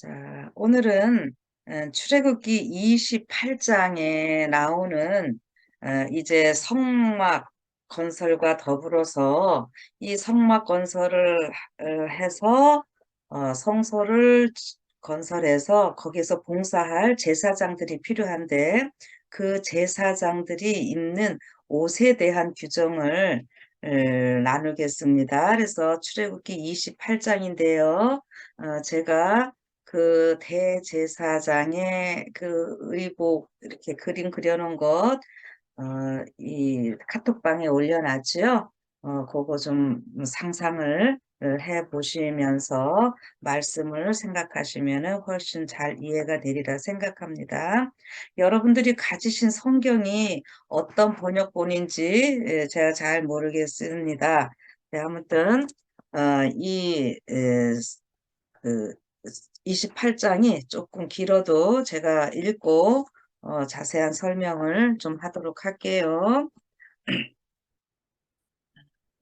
자, 오늘은 출애굽기 28장에 나오는 이제 성막 건설과 더불어서 이 성막 건설을 해서 성소를 건설해서 거기서 봉사할 제사장들이 필요한데 그 제사장들이 입는 옷에 대한 규정을 나누겠습니다. 그래서 출애굽기 28장인데요. 제가 그 대제사장의 그 의복 이렇게 그림 그려놓은 것, 이 카톡방에 올려놨지요. 그거 좀 상상을 해 보시면서 말씀을 생각하시면 훨씬 잘 이해가 되리라 생각합니다. 여러분들이 가지신 성경이 어떤 번역본인지 제가 잘 모르겠습니다. 네, 아무튼 그 28장이 조금 길어도 제가 읽고 자세한 설명을 좀 하도록 할게요.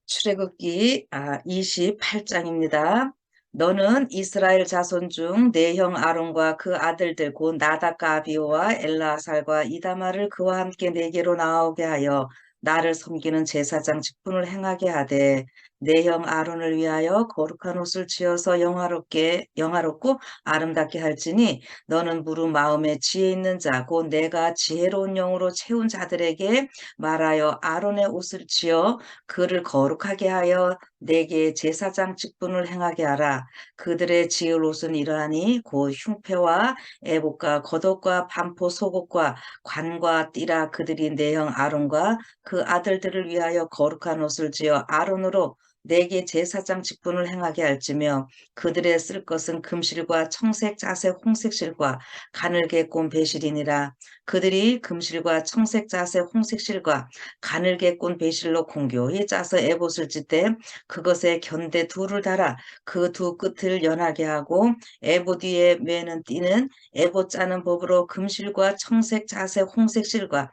출애굽기 28장입니다. 너는 이스라엘 자손 중 내 형 아론과 그 아들들 곧 나답과 아비오와 엘라살과 이다말을 그와 함께 내게로 나오게 하여 나를 섬기는 제사장 직분을 행하게 하되 내 형 아론을 위하여 거룩한 옷을 지어서 영화롭고 아름답게 할지니 너는 무릇 마음에 지혜 있는 자 곧 내가 지혜로운 영으로 채운 자들에게 말하여 아론의 옷을 지어 그를 거룩하게 하여 내게 제사장 직분을 행하게 하라. 그들의 지을 옷은 이러하니 곧 흉패와 애복과 겉옷과 반포 속옷과 관과 띠라. 그들이 내 형 아론과 그 아들들을 위하여 거룩한 옷을 지어 아론으로 내게 제사장 직분을 행하게 할지며 그들의 쓸 것은 금실과 청색, 자색, 홍색 실과 가늘게 꼰 배실이니라. 그들이 금실과 청색, 자색, 홍색 실과 가늘게 꼰 배실로 공교히 짜서 에봇을 찢되 그것에 견대 둘을 달아 그 두 끝을 연하게 하고 에봇 위에 매는 띠는 에봇 짜는 법으로 금실과 청색, 자색, 홍색 실과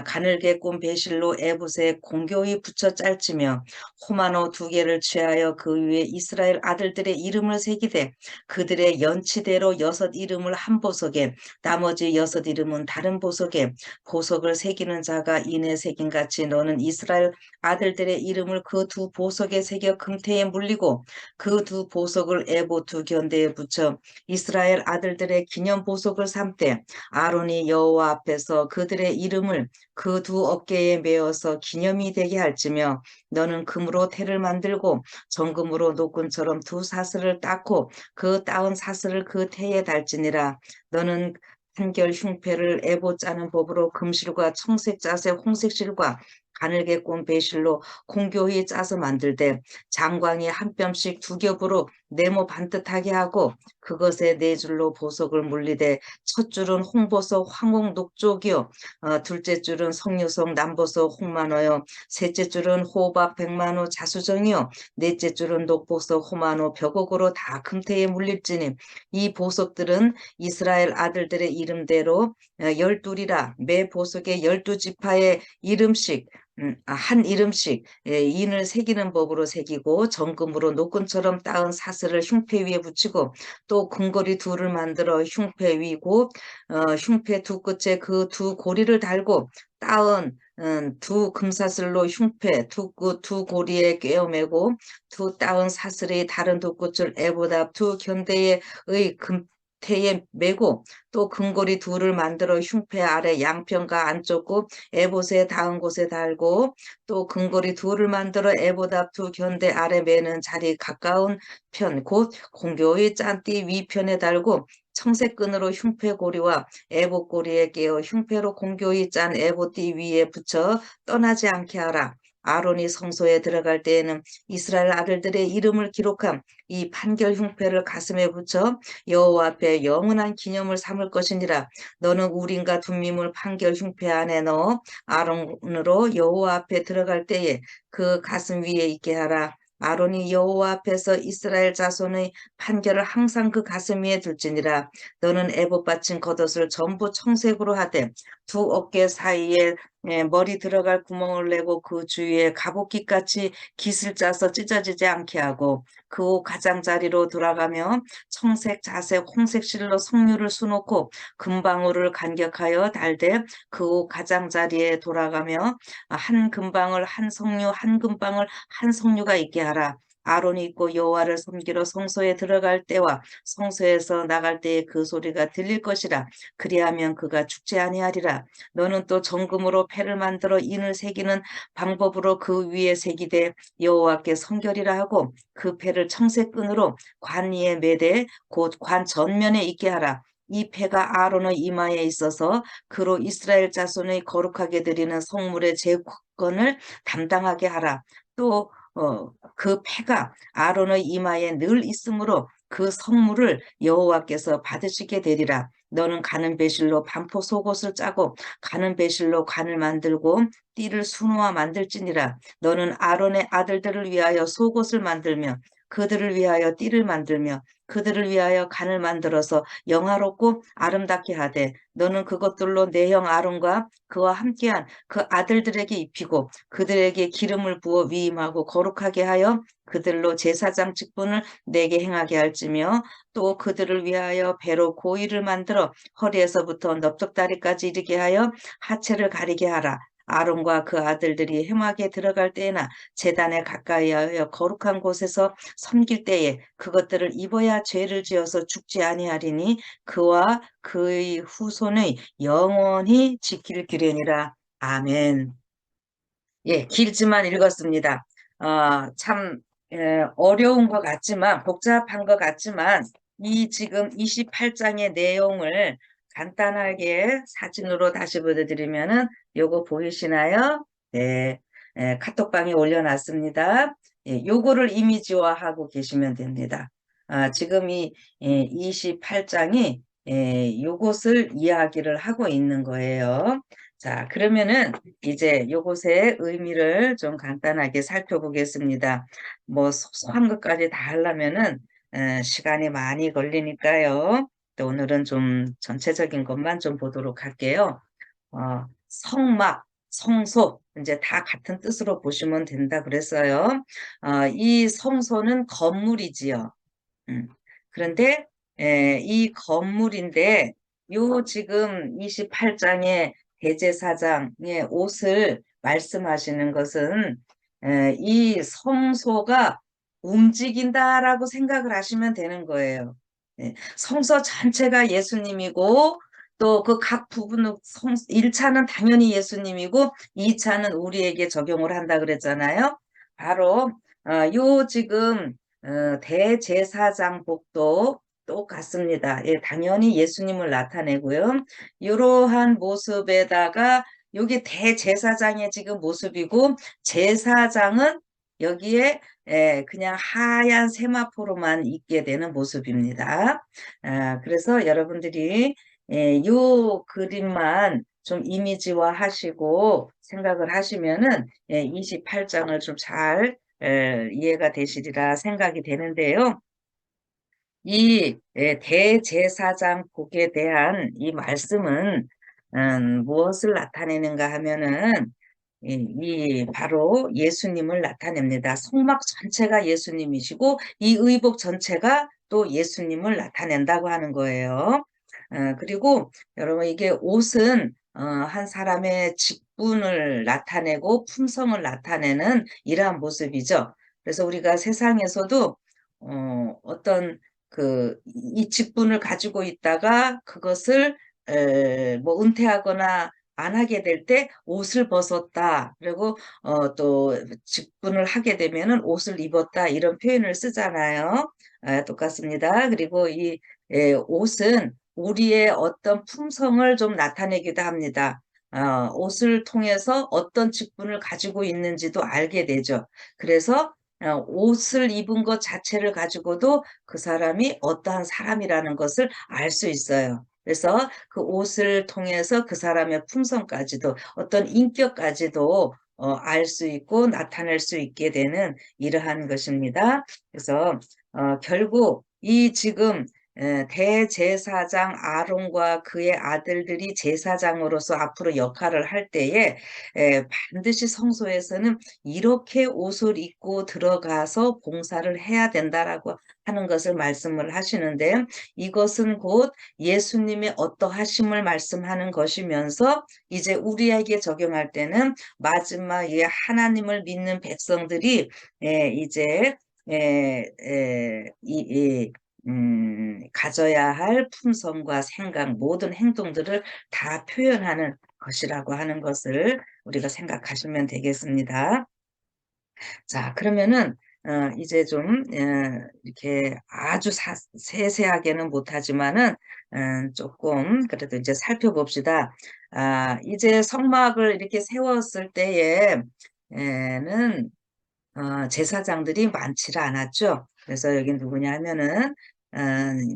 가늘게 꼰 배실로 에봇에 공교히 붙여 짤지며 호마노 두 개를 취하여 그 위에 이스라엘 아들들의 이름을 새기되 그들의 연치대로 여섯 이름을 한 보석에 나머지 여섯 이름은 다른 보석에 보석을 새기는 자가 이내 새긴 같이 너는 이스라엘 아들들의 이름을 그 두 보석에 새겨 금태에 물리고 그 두 보석을 에봇 두 견대에 붙여 이스라엘 아들들의 기념 보석을 삼되 아론이 여호와 앞에서 그들의 이름을 그 두 어깨에 메어서 기념이 되게 할지며 너는 금으로 태를 만들고 정금으로 노끈처럼 두 사슬을 닦고 그 따은 사슬을 그 태에 달지니라. 너는 한결 흉패를 에봇 짜는 법으로 금실과 청색, 자색, 홍색 실과 가늘게 꼰 배실로 공교히 짜서 만들되 장광이 한 뼘씩 두 겹으로 네모 반듯하게 하고 그것에 네 줄로 보석을 물리되 첫 줄은 홍보석 황홍 녹쪽이요 둘째 줄은 석류석 남보석 홍만호요 셋째 줄은 호박 백만호 자수정이요 넷째 줄은 녹보석 호만호 벽옥으로 다 금태에 물릴지니 이 보석들은 이스라엘 아들들의 이름대로 열둘이라. 매 보석에 12지파의 이름씩 한 이름씩 인을 새기는 법으로 새기고 정금으로 노끈처럼 따은 사슬을 흉패 위에 붙이고 또 궁궐이 둘을 만들어 흉패 위고 흉패 두 끝에 그 두 고리를 달고 따은 두 금사슬로 흉패 두 고리에 꿰어매고 두 따은 사슬의 다른 두 끝을 에봇 앞 두 견대의 금태에 메고 또 금고리 둘을 만들어 흉패 아래 양편과 안쪽 굽 에봇에 닿은 곳에 달고 또 금고리 둘을 만들어 에봇 앞 두 견대 아래 매는 자리 가까운 편 곧 공교의 짠띠 위편에 달고 청색 끈으로 흉패 고리와 에봇 고리에 끼어 흉패로 공교히 짠 에봇띠 위에 붙여 떠나지 않게 하라. 아론이 성소에 들어갈 때에는 이스라엘 아들들의 이름을 기록한 이 판결 흉패를 가슴에 붙여 여호와 앞에 영원한 기념을 삼을 것이니라. 너는 우림과 둠밈을 판결 흉패 안에 넣어 아론으로 여호와 앞에 들어갈 때에 그 가슴 위에 있게 하라. 아론이 여호와 앞에서 이스라엘 자손의 판결을 항상 그 가슴 위에 둘지니라. 너는 에봇 받친 겉옷을 전부 청색으로 하되 두 어깨 사이에 머리 들어갈 구멍을 내고 그 주위에 갑옷깃같이 깃을 짜서 찢어지지 않게 하고 그 옷 가장자리로 돌아가며 청색, 자색, 홍색 실로 석류를 수놓고 금방울을 간격하여 달되 그 옷 가장자리에 돌아가며 한 금방울 한 석류 한 금방울 한 석류가 있게 하라. 아론이 입고 여호와를 섬기러 성소에 들어갈 때와 성소에서 나갈 때에 그 소리가 들릴 것이라. 그리하면 그가 죽지 아니하리라. 너는 또 정금으로 패를 만들어 인을 새기는 방법으로 그 위에 새기되 여호와께 성결이라 하고 그 패를 청색끈으로 관 위에 매되 곧 관 전면에 있게 하라. 이 패가 아론의 이마에 있어서 그로 이스라엘 자손의 거룩하게 드리는 성물의 제권을 담당하게 하라. 또 그 패가 아론의 이마에 늘 있으므로 그 성물을 여호와께서 받으시게 되리라. 너는 가는 배실로 반포 속옷을 짜고 가는 배실로 관을 만들고 띠를 수놓아 만들지니라. 너는 아론의 아들들을 위하여 속옷을 만들며 그들을 위하여 띠를 만들며 그들을 위하여 간을 만들어서 영화롭고 아름답게 하되 너는 그것들로 내 형 아론과 그와 함께한 그 아들들에게 입히고 그들에게 기름을 부어 위임하고 거룩하게 하여 그들로 제사장 직분을 내게 행하게 할지며 또 그들을 위하여 배로 고이를 만들어 허리에서부터 넙적다리까지 이르게 하여 하체를 가리게 하라. 아론과 그 아들들이 회막에 들어갈 때에나 제단에 가까이 하여 거룩한 곳에서 섬길 때에 그것들을 입어야 죄를 지어서 죽지 아니하리니 그와 그의 후손의 영원히 지킬 기련이라. 아멘. 예, 길지만 읽었습니다. 참 어려운 것 같지만 복잡한 것 같지만 이 지금 28장의 내용을 간단하게 사진으로 다시 보여드리면은 요거 보이시나요? 네, 카톡방에 올려놨습니다. 예, 요거를 이미지화하고 계시면 됩니다. 지금 이 28장이 요것을 이야기를 하고 있는 거예요. 자, 그러면은 이제 요것의 의미를 좀 간단하게 살펴보겠습니다. 뭐 소소한 것까지 다 하려면은 시간이 많이 걸리니까요. 또 오늘은 좀 전체적인 것만 좀 보도록 할게요. 성막, 성소 이제 다 같은 뜻으로 보시면 된다 그랬어요. 이 성소는 건물이지요. 그런데 이 건물인데 요 지금 28장의 대제사장의 옷을 말씀하시는 것은 이 성소가 움직인다라고 생각을 하시면 되는 거예요. 성소 전체가 예수님이고 또 그 각 부분은 1차는 당연히 예수님이고 2차는 우리에게 적용을 한다 그랬잖아요. 바로 요 지금 대제사장복도 똑같습니다. 예, 당연히 예수님을 나타내고요. 이러한 모습에다가 여기 대제사장의 지금 모습이고 제사장은 여기에 그냥 하얀 세마포로만 있게 되는 모습입니다. 그래서 여러분들이 요 그림만 좀 이미지화 하시고 생각을 하시면은 28장을 좀잘 이해가 되시리라 생각이 되는데요. 이 대제사장 복에 대한 이 말씀은 무엇을 나타내는가 하면은 이 바로 예수님을 나타냅니다. 성막 전체가 예수님이시고 이 의복 전체가 또 예수님을 나타낸다고 하는 거예요. 그리고 여러분 이게 옷은 한 사람의 직분을 나타내고 품성을 나타내는 이러한 모습이죠. 그래서 우리가 세상에서도 어떤 이 직분을 가지고 있다가 그것을 뭐 은퇴하거나 안 하게 될 때 옷을 벗었다. 그리고 또 직분을 하게 되면은 옷을 입었다. 이런 표현을 쓰잖아요. 똑같습니다. 그리고 이 옷은 우리의 어떤 품성을 좀 나타내기도 합니다. 옷을 통해서 어떤 직분을 가지고 있는지도 알게 되죠. 그래서 옷을 입은 것 자체를 가지고도 그 사람이 어떠한 사람이라는 것을 알 수 있어요. 그래서 그 옷을 통해서 그 사람의 품성까지도 어떤 인격까지도 알 수 있고 나타낼 수 있게 되는 이러한 것입니다. 그래서 결국 이 지금 대제사장 아론과 그의 아들들이 제사장으로서 앞으로 역할을 할 때에 반드시 성소에서는 이렇게 옷을 입고 들어가서 봉사를 해야 된다라고 하는 것을 말씀을 하시는데, 이것은 곧 예수님의 어떠하심을 말씀하는 것이면서 이제 우리에게 적용할 때는 마지막에 하나님을 믿는 백성들이 이제 가져야 할 품성과 생각, 모든 행동들을 다 표현하는 것이라고 하는 것을 우리가 생각하시면 되겠습니다. 자, 그러면은 이제 좀 이렇게 아주 세세하게는 못하지만은 조금 그래도 이제 살펴봅시다. 이제 성막을 이렇게 세웠을 때에는 제사장들이 많지를 않았죠. 그래서 여기 누구냐 하면은 어,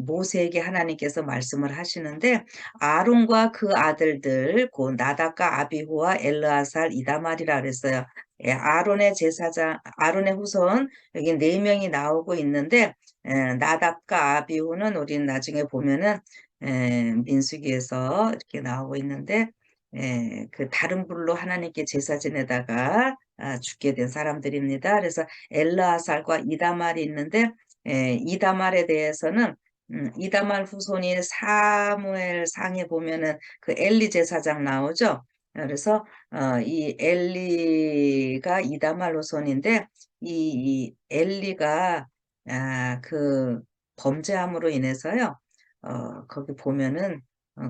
모세에게 하나님께서 말씀을 하시는데, 아론과 그 아들들 곧 나답과 아비후와 엘르아살 이다말이라 그랬어요. 아론의 제사장, 아론의 후손 여기 네 명이 나오고 있는데, 나답과 아비후는 우리는 나중에 보면은 민수기에서 이렇게 나오고 있는데, 그 다른 불로 하나님께 제사 지내다가 죽게 된 사람들입니다. 그래서 엘르아살과 이다말이 있는데, 이다말에 대해서는 이다말 후손이 사무엘 상에 보면은 그 엘리 제사장 나오죠. 그래서 이 엘리가 이다말 후손인데, 이 엘리가 그 범죄함으로 인해서요. 거기 보면은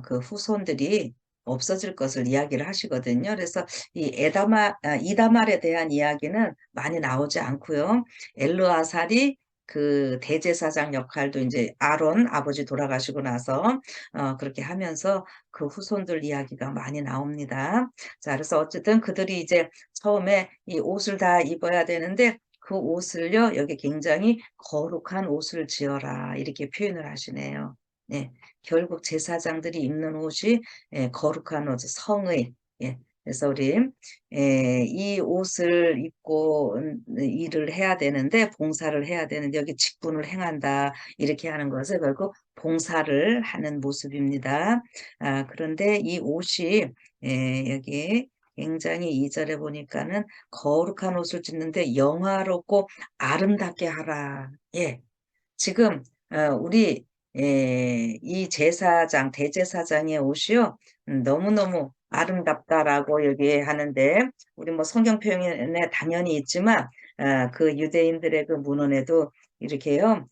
그 후손들이 없어질 것을 이야기를 하시거든요. 그래서 이다말에 대한 이야기는 많이 나오지 않고요. 엘르아살이 그 대제사장 역할도 이제 아론 아버지 돌아가시고 나서 그렇게 하면서 그 후손들 이야기가 많이 나옵니다. 자, 그래서 어쨌든 그들이 이제 처음에 이 옷을 다 입어야 되는데, 그 옷을요, 여기 굉장히 거룩한 옷을 지어라 이렇게 표현을 하시네요. 네, 결국 제사장들이 입는 옷이 거룩한 옷, 성의. 예. 그래서 우리 이 옷을 입고 일을 해야 되는데, 봉사를 해야 되는데, 여기 직분을 행한다 이렇게 하는 것을 결국 봉사를 하는 모습입니다. 그런데 이 옷이 여기 굉장히 2절에 보니까는 거룩한 옷을 짓는데 영화롭고 아름답게 하라. 예. 지금 우리 이 제사장, 대제사장의 옷이요, 너무너무 아름답다라고 얘기하는데, 우리 뭐 성경 표현에 당연히 있지만 그 유대인들의 그 문헌에도 이렇게요,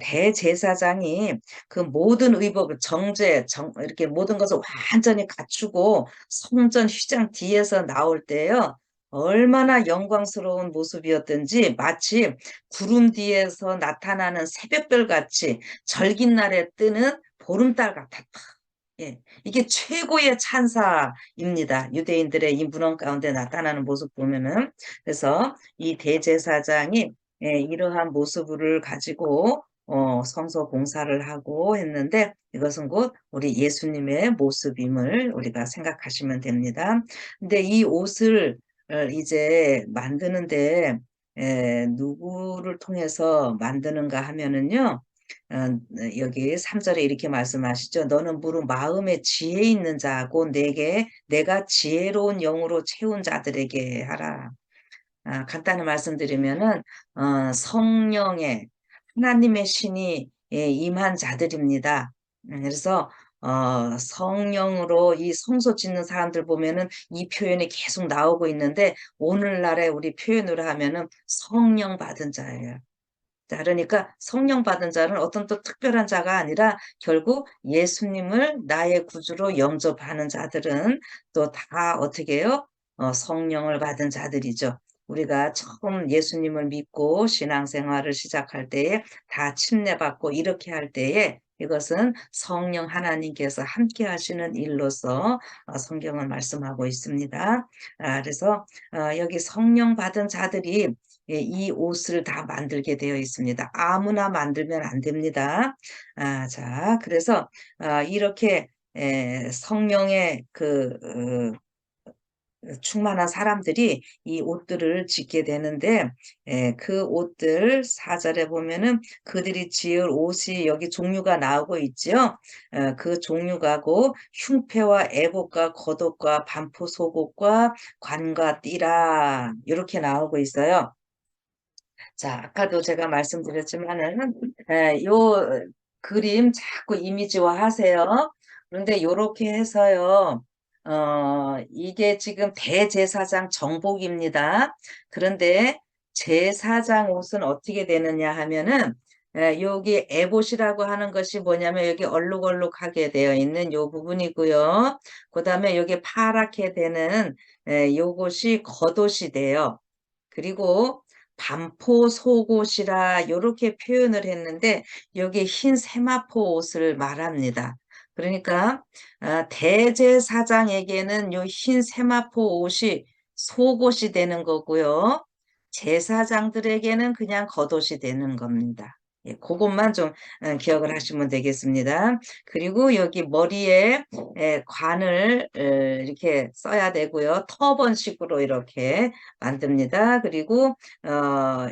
대제사장이 그 모든 의복을 이렇게 모든 것을 완전히 갖추고 성전 휘장 뒤에서 나올 때요, 얼마나 영광스러운 모습이었든지 마치 구름 뒤에서 나타나는 새벽별 같이 절긴 날에 뜨는 보름달 같았다. 예, 이게 최고의 찬사입니다. 유대인들의 이 문헌 가운데 나타나는 모습 보면은. 그래서 이 대제사장이 이러한 모습을 가지고 성소 봉사를 하고 했는데, 이것은 곧 우리 예수님의 모습임을 우리가 생각하시면 됩니다. 근데 이 옷을 이제 만드는데 누구를 통해서 만드는가 하면은요, 여기 3절에 이렇게 말씀하시죠. 너는 무릇 마음에 지혜 있는 자고 내가 지혜로운 영으로 채운 자들에게 하라. 간단히 말씀드리면은 성령의 하나님의 신이 임한 자들입니다. 그래서 성령으로 이 성소 짓는 사람들 보면은 이 표현이 계속 나오고 있는데, 오늘날에 우리 표현으로 하면은 성령 받은 자예요. 자, 그러니까 성령 받은 자는 어떤 또 특별한 자가 아니라 결국 예수님을 나의 구주로 영접하는 자들은 또 다 어떻게 해요? 성령을 받은 자들이죠. 우리가 처음 예수님을 믿고 신앙생활을 시작할 때에 다 침례받고 이렇게 할 때에 이것은 성령 하나님께서 함께 하시는 일로서 성경은 말씀하고 있습니다. 그래서 여기 성령 받은 자들이 이 옷을 다 만들게 되어 있습니다. 아무나 만들면 안 됩니다. 자, 그래서 이렇게 성령의 그 충만한 사람들이 이 옷들을 짓게 되는데, 그 옷들 4절에 보면은 그들이 지을 옷이 여기 종류가 나오고 있죠. 그 종류가고 흉패와 애복과 겉옷과 반포 속옷과 관과 띠라 이렇게 나오고 있어요. 자, 아까도 제가 말씀드렸지만은, 요 그림 자꾸 이미지화 하세요. 그런데 요렇게 해서요, 이게 지금 대제사장 정복입니다. 그런데 제사장 옷은 어떻게 되느냐 하면은, 여기 에봇이라고 하는 것이 뭐냐면 여기 얼룩얼룩하게 되어 있는 요 부분이고요. 그 다음에 여기 파랗게 되는 요것이 겉옷이 돼요. 그리고 반포 속옷이라 요렇게 표현을 했는데 여기 흰 세마포 옷을 말합니다. 그러니까 대제사장에게는 요 흰 세마포 옷이 속옷이 되는 거고요. 제사장들에게는 그냥 겉옷이 되는 겁니다. 예, 그것만 좀 기억을 하시면 되겠습니다. 그리고 여기 머리에 관을 이렇게 써야 되고요. 터번식으로 이렇게 만듭니다. 그리고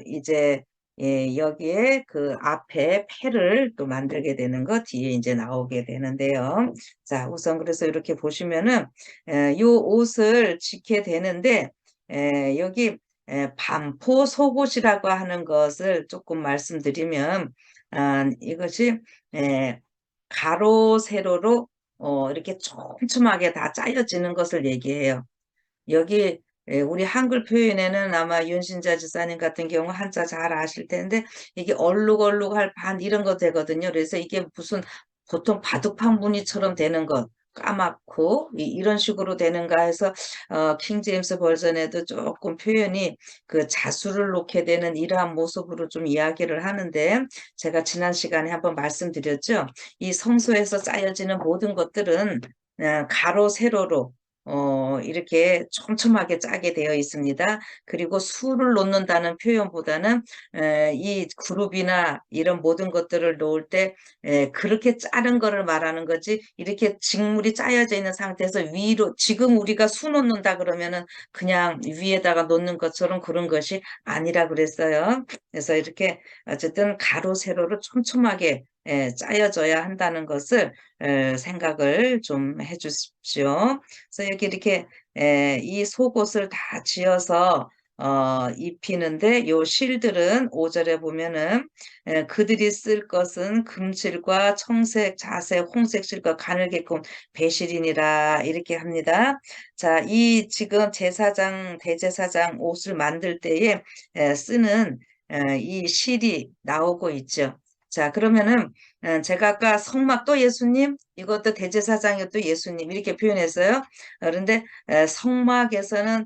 이제 여기에 그 앞에 패를 또 만들게 되는 거 뒤에 이제 나오게 되는데요. 자, 우선 그래서 이렇게 보시면은 요 옷을 짓게 되는데 여기 반포 속옷이라고 하는 것을 조금 말씀드리면 이것이 에, 가로 세로로 이렇게 촘촘하게 다 짜여지는 것을 얘기해요. 여기 우리 한글 표현에는 아마 윤신자 지사님 같은 경우 한자 잘 아실 텐데 이게 얼룩얼룩할 반 이런 거 되거든요. 그래서 이게 무슨 보통 바둑판 무늬처럼 되는 것 까맣고 이런 식으로 되는가 해서 킹 제임스 버전에도 조금 표현이 그 자수를 놓게 되는 이러한 모습으로 좀 이야기를 하는데 제가 지난 시간에 한번 말씀드렸죠. 이 성소에서 짜여지는 모든 것들은 가로 세로로 이렇게 촘촘하게 짜게 되어 있습니다. 그리고 수를 놓는다는 표현보다는 이 그룹이나 이런 모든 것들을 놓을 때 그렇게 짜는 거를 말하는 거지 이렇게 직물이 짜여져 있는 상태에서 위로 지금 우리가 수 놓는다 그러면은 그냥 위에다가 놓는 것처럼 그런 것이 아니라 그랬어요. 그래서 이렇게 어쨌든 가로 세로로 촘촘하게 짜여져야 한다는 것을 생각을 좀 해주십시오. 그래서 여기 이렇게 이 속옷을 다 지어서 입히는데 요 실들은 5절에 보면은 그들이 쓸 것은 금실과 청색, 자색, 홍색 실과 가늘게끔 배실이니라 이렇게 합니다. 자, 이 지금 제사장, 대제사장 옷을 만들 때에 쓰는 이 실이 나오고 있죠. 자, 그러면은 제가 아까 성막 또 예수님, 이것도 대제사장이 또 예수님 이렇게 표현했어요. 그런데 성막에서는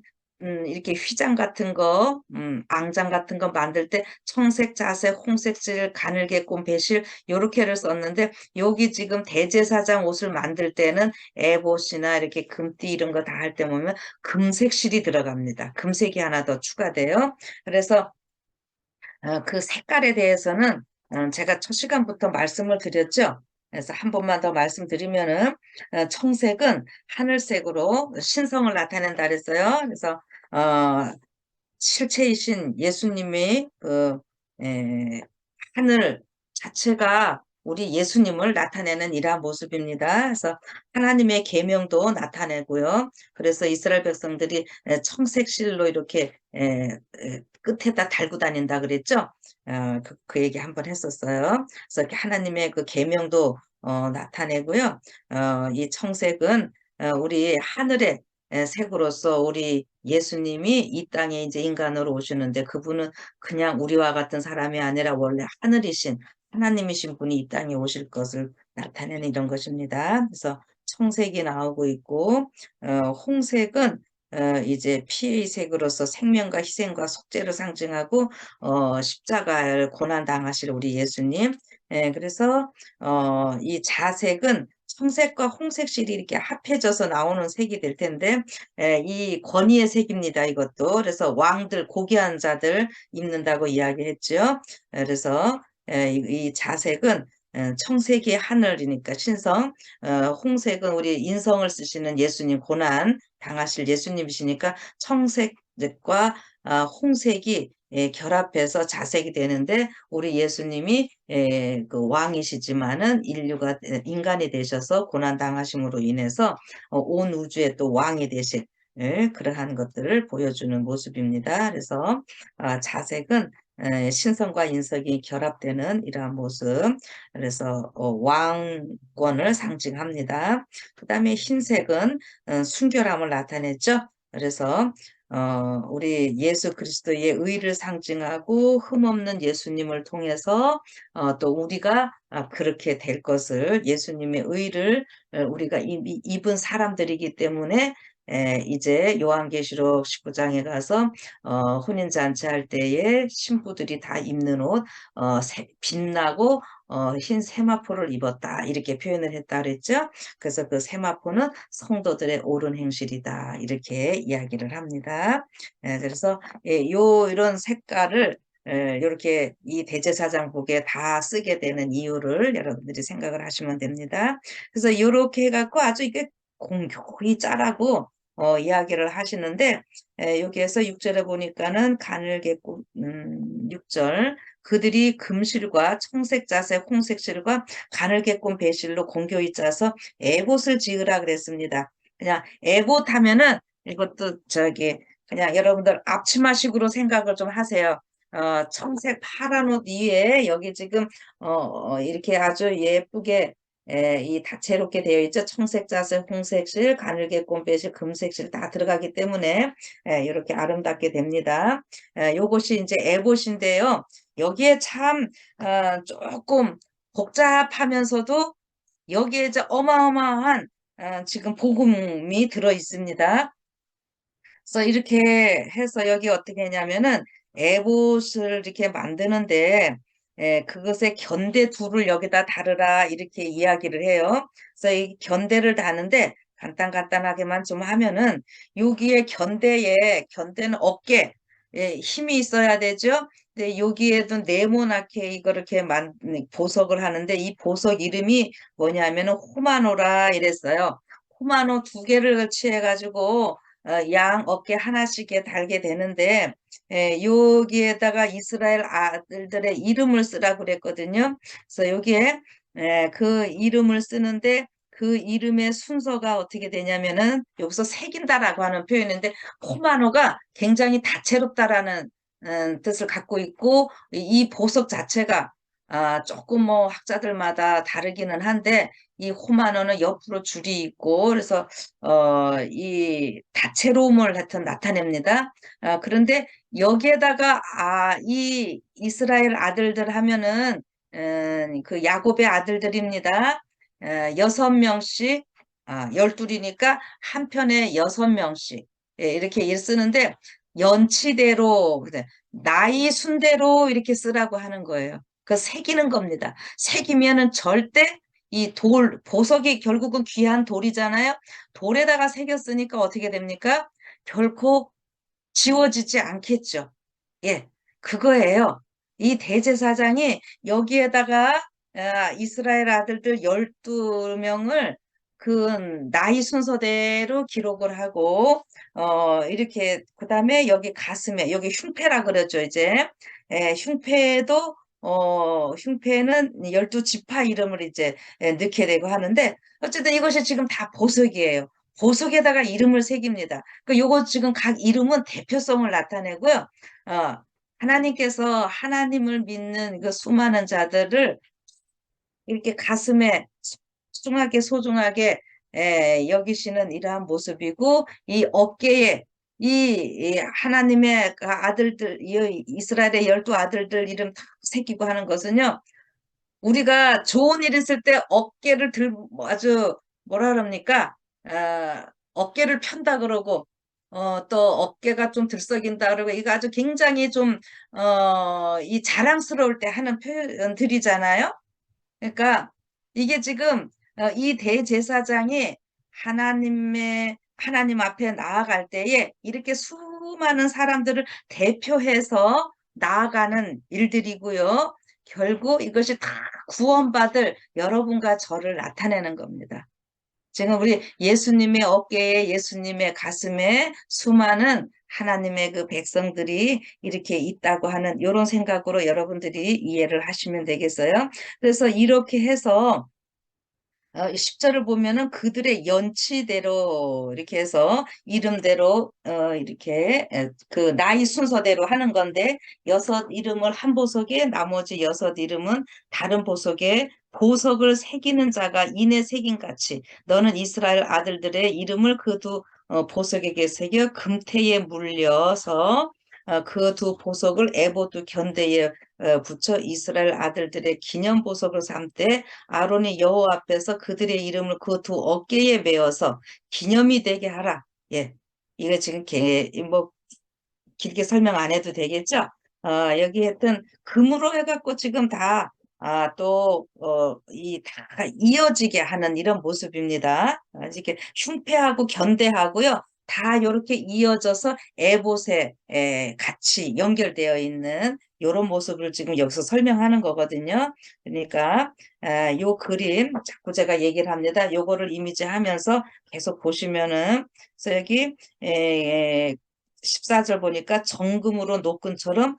이렇게 휘장 같은 거, 앙장 같은 거 만들 때 청색, 자색, 홍색질, 가늘게 꼰 배실 요렇게를 썼는데 여기 지금 대제사장 옷을 만들 때는 에봇이나 이렇게 금띠 이런 거 다 할 때 보면 금색실이 들어갑니다. 금색이 하나 더 추가돼요. 그래서 그 색깔에 대해서는 제가 첫 시간부터 말씀을 드렸죠. 그래서 한 번만 더 말씀드리면은 청색은 하늘색으로 신성을 나타낸다 그랬어요. 그래서 어, 실체이신 예수님의 그 에, 하늘 자체가 우리 예수님을 나타내는 이러한 모습입니다. 그래서 하나님의 계명도 나타내고요. 그래서 이스라엘 백성들이 청색실로 이렇게 끝에다 달고 다닌다 그랬죠. 그 얘기 한번 했었어요. 그래서 이렇게 하나님의 그 계명도 나타내고요. 이 청색은 우리 하늘의 색으로서 우리 예수님이 이 땅에 이제 인간으로 오시는데 그분은 그냥 우리와 같은 사람이 아니라 원래 하늘이신 하나님이신 분이 이 땅에 오실 것을 나타내는 이런 것입니다. 그래서 청색이 나오고 있고 홍색은 이제 피의 색으로서 생명과 희생과 속죄를 상징하고 십자가를 고난 당하실 우리 예수님. 그래서 이 자색은 청색과 홍색실이 이렇게 합해져서 나오는 색이 될 텐데 이 권위의 색입니다. 이것도 그래서 왕들 고귀한 자들 입는다고 이야기했죠. 그래서 이 자색은 청색이 하늘이니까 신성, 홍색은 우리 인성을 쓰시는 예수님, 고난 당하실 예수님이시니까 청색과 홍색이 결합해서 자색이 되는데, 우리 예수님이 그 왕이시지만은 인간이 되셔서 고난 당하심으로 인해서 온 우주의 또 왕이 되실 그러한 것들을 보여주는 모습입니다. 그래서 자색은 신성과 인성이 결합되는 이러한 모습. 그래서 왕권을 상징합니다. 그 다음에 흰색은 순결함을 나타냈죠. 그래서 우리 예수 그리스도의 의를 상징하고 흠없는 예수님을 통해서 또 우리가 그렇게 될 것을, 예수님의 의를 우리가 입은 사람들이기 때문에 이제 요한계시록 19장에 가서 혼인잔치할 때에 신부들이 다 입는 옷, 빛나고 흰 세마포를 입었다 이렇게 표현을 했다 그랬죠. 그래서 그 세마포는 성도들의 옳은 행실이다 이렇게 이야기를 합니다. 그래서 이런 색깔을 이렇게 이 대제사장복에 다 쓰게 되는 이유를 여러분들이 생각을 하시면 됩니다. 그래서 이렇게 해갖고 아주 이게 공교히 짜라고 이야기를 하시는데, 여기에서 6절에 보니까는 가늘게고 6절, 그들이 금실과 청색 자색 홍색 실과 가늘게 꼰 배실로 공교히 짜서 에봇을 지으라 그랬습니다. 그냥 에봇 하면은 이것도 그냥 여러분들 앞치마식으로 생각을 좀 하세요. 청색 파란 옷 위에 여기 지금 이렇게 아주 예쁘게 이 다채롭게 되어 있죠. 청색, 자색, 홍색실, 가늘게 꼰배실, 금색실 다 들어가기 때문에 이렇게 아름답게 됩니다. 요것이 이제 에봇인데요. 여기에 참 조금 복잡하면서도 여기에 이제 어마어마한 지금 복음이 들어 있습니다. 그래서 이렇게 해서 여기 어떻게 했냐면은 에봇을 이렇게 만드는데 그것의 견대 둘을 여기다 다르라 이렇게 이야기를 해요. 그래서 이 견대를 다는데 간단하게만 좀 하면은 여기에 견대는 어깨 힘이 있어야 되죠. 근데 여기에도 네모나게 이거를 이렇게 보석을 하는데 이 보석 이름이 뭐냐면은 호마노라 이랬어요. 호마노 두 개를 취해 가지고 양 어깨 하나씩에 달게 되는데 여기에다가 이스라엘 아들들의 이름을 쓰라고 그랬거든요. 그래서 여기에 그 이름을 쓰는데 그 이름의 순서가 어떻게 되냐면은 여기서 새긴다라고 하는 표현인데, 포마노가 굉장히 다채롭다라는 뜻을 갖고 있고, 이 보석 자체가 조금 뭐 학자들마다 다르기는 한데 이 호마노는 옆으로 줄이 있고 그래서 이 다채로움을 하여튼 나타냅니다. 그런데 여기에다가 이 이스라엘 아들들 하면은 그 야곱의 아들들입니다. 6명씩, 12이니까 한 편에 6명씩 이렇게 일 쓰는데 연치대로 나이 순대로 이렇게 쓰라고 하는 거예요. 그 새기는 겁니다. 새기면은 절대 이 보석이 결국은 귀한 돌이잖아요. 돌에다가 새겼으니까 어떻게 됩니까? 결코 지워지지 않겠죠. 예, 그거예요. 이 대제사장이 여기에다가 이스라엘 아들들 12명을 그 나이 순서대로 기록을 하고 이렇게 그다음에 여기 가슴에 여기 흉패라 그러죠. 이제 흉패도 흉패는 12지파 이름을 이제 넣게 되고 하는데, 어쨌든 이것이 지금 다 보석이에요. 보석에다가 이름을 새깁니다. 그 요거 지금 각 이름은 대표성을 나타내고요. 어, 하나님께서 하나님을 믿는 그 수많은 자들을 이렇게 가슴에 소중하게 여기시는 이러한 모습이고, 이 어깨에 이 하나님의 그 아들들, 이스라엘의 12아들들 이름 다 새기고 하는 것은요, 우리가 좋은 일 있을 때 어깨를 아주 뭐라 그럽니까? 어깨를 편다 그러고, 또 어깨가 좀 들썩인다 그러고, 이거 아주 굉장히 좀, 이 자랑스러울 때 하는 표현들이잖아요. 그러니까 이게 지금 이 대제사장이 하나님 앞에 나아갈 때에 이렇게 수많은 사람들을 대표해서 나아가는 일들이고요. 결국 이것이 다 구원받을 여러분과 저를 나타내는 겁니다. 지금 우리 예수님의 어깨에 예수님의 가슴에 수많은 하나님의 그 백성들이 이렇게 있다고 하는 이런 생각으로 여러분들이 이해를 하시면 되겠어요. 그래서 이렇게 해서 10절을 보면은 그들의 연치대로 이렇게 해서 이름대로 이렇게 그 나이 순서대로 하는 건데 여섯 이름을 한 보석에 나머지 여섯 이름은 다른 보석에 보석을 새기는 자가 이내 새긴 같이 너는 이스라엘 아들들의 이름을 그 두 보석에게 새겨 금태에 물려서 그 두 보석을 에봇 견대에 붙여 이스라엘 아들들의 기념 보석을 삼되 아론이 여호와 앞에서 그들의 이름을 그 두 어깨에 메어서 기념이 되게 하라. 예, 이거 지금 뭐 길게 설명 안 해도 되겠죠? 여기 하여튼 금으로 해갖고 지금 다, 다 이어지게 하는 이런 모습입니다. 이렇게 흉패하고 견대하고요. 다 이렇게 이어져서 에봇에 같이 연결되어 있는 이런 모습을 지금 여기서 설명하는 거거든요. 그러니까 요 그림 자꾸 제가 얘기를 합니다. 요거를 이미지하면서 계속 보시면은 그래서 여기 14절 보니까 정금으로 노끈처럼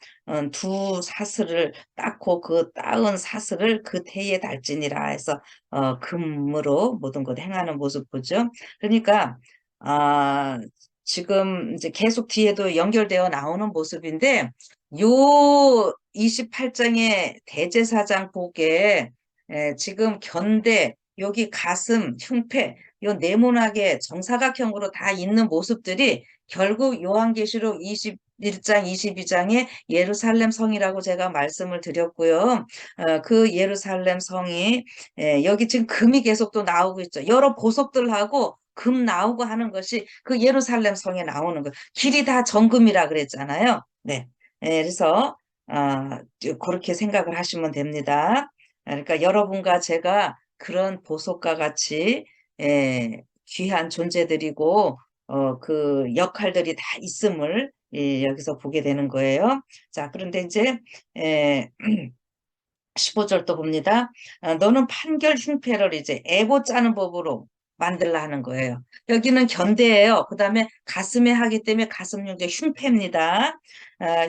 두 사슬을 닦고 그 닦은 사슬을 그 태에 달지니라 해서 금으로 모든 것 행하는 모습 보죠. 그러니까 아, 지금 이제 계속 뒤에도 연결되어 나오는 모습인데 요 28장의 대제사장 복에 지금 견대 여기 가슴 흉패 요 네모나게 정사각형으로 다 있는 모습들이 결국 요한계시록 21장, 22장에 예루살렘 성이라고 제가 말씀을 드렸고요. 그 예루살렘 성이 여기 지금 금이 계속 또 나오고 있죠. 여러 보석들하고 금 나오고 하는 것이 그 예루살렘 성에 나오는 거. 길이 다 정금이라 그랬잖아요. 네. 그래서 그렇게 생각을 하시면 됩니다. 그러니까 여러분과 제가 그런 보석과 같이 귀한 존재들이고 그 역할들이 다 있음을 여기서 보게 되는 거예요. 자, 그런데 이제 에, 15절도 봅니다. 너는 판결 흉패를 이제 애고 짜는 법으로 만들라 하는 거예요. 여기는 견대예요. 그 다음에 가슴에 하기 때문에 가슴 흉대 흉패입니다.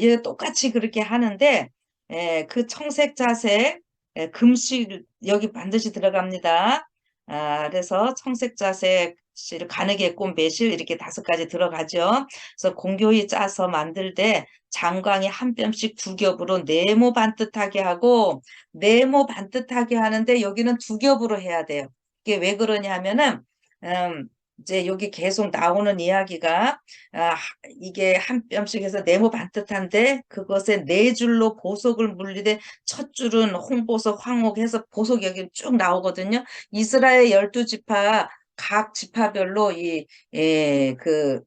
이거 똑같이 그렇게 하는데 그 청색 자색 금실 여기 반드시 들어갑니다. 그래서 청색 자색 실, 가느개 꼼 매실 이렇게 5가지 들어가죠. 그래서 공교히 짜서 만들 때 장광이 한 뼘씩 두 겹으로 네모 반듯하게 하고 네모 반듯하게 하는데 여기는 두 겹으로 해야 돼요. 이게 왜 그러냐 하면은 이제 여기 계속 나오는 이야기가 아, 이게 한 뼘씩 해서 네모 반듯한데 그것에 네 줄로 보석을 물리되 첫 줄은 홍보석, 황옥 해서 보석 여기 쭉 나오거든요. 이스라엘 12지파 각 지파별로 그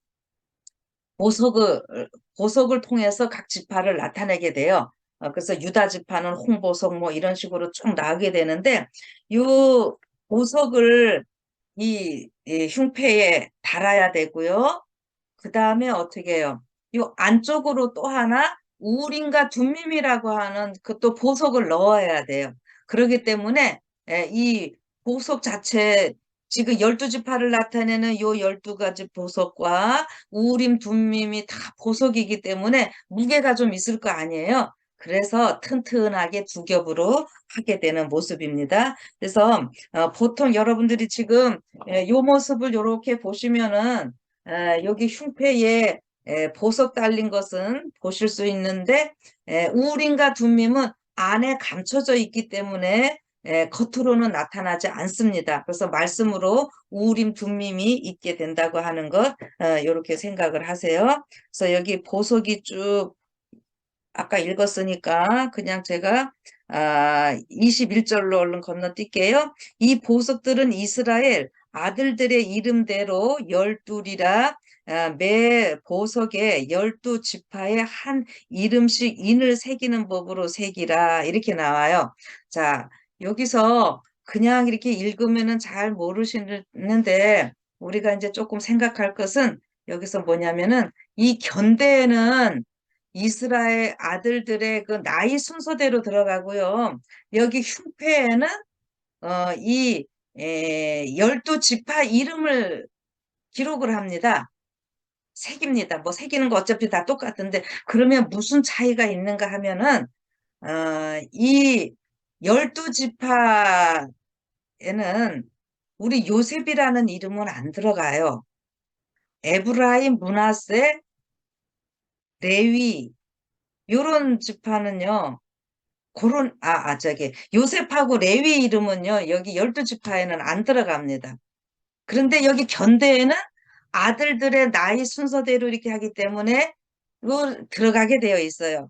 보석을 보석을 통해서 각 지파를 나타내게 돼요. 그래서 유다 지파는 홍보석 뭐 이런 식으로 쭉 나오게 되는데 요 보석을 이 흉패에 달아야 되고요. 그 다음에 어떻게 해요? 요 안쪽으로 또 하나 우림과 둠밈이라고 하는 그 또 보석을 넣어야 돼요. 그렇기 때문에 이 보석 자체 지금 12지파를 나타내는 요 12가지 보석과 우림, 둠밈이 다 보석이기 때문에 무게가 좀 있을 거 아니에요. 그래서 튼튼하게 두 겹으로 하게 되는 모습입니다. 그래서 보통 여러분들이 지금 요 모습을 이렇게 보시면은 여기 흉패에 보석 달린 것은 보실 수 있는데 우림과 둠밈은 안에 감춰져 있기 때문에 겉으로는 나타나지 않습니다. 그래서 말씀으로 우림 둠밈이 있게 된다고 하는 것 이렇게 생각을 하세요. 그래서 여기 보석이 쭉 아까 읽었으니까 그냥 제가 21절로 얼른 건너뛸게요. 이 보석들은 이스라엘 아들들의 이름대로 12이라 매 보석에 12지파에 한 이름씩 인을 새기는 법으로 새기라 이렇게 나와요. 자, 여기서 그냥 이렇게 읽으면은 잘 모르시는데 우리가 이제 조금 생각할 것은 여기서 뭐냐면은 이 견대에는 이스라엘 아들들의 그 나이 순서대로 들어가고요. 여기 흉패에는 이 12지파 이름을 기록을 합니다. 새깁니다. 뭐 새기는 거 어차피 다 똑같은데 그러면 무슨 차이가 있는가 하면은 이 12지파에는 우리 요셉이라는 이름은 안 들어가요. 에브라임, 므낫세, 레위 요런 지파는요. 그런 저기 요셉하고 레위 이름은요. 여기 12지파에는 안 들어갑니다. 그런데 여기 견대에는 아들들의 나이 순서대로 이렇게 하기 때문에 이거 들어가게 되어 있어요.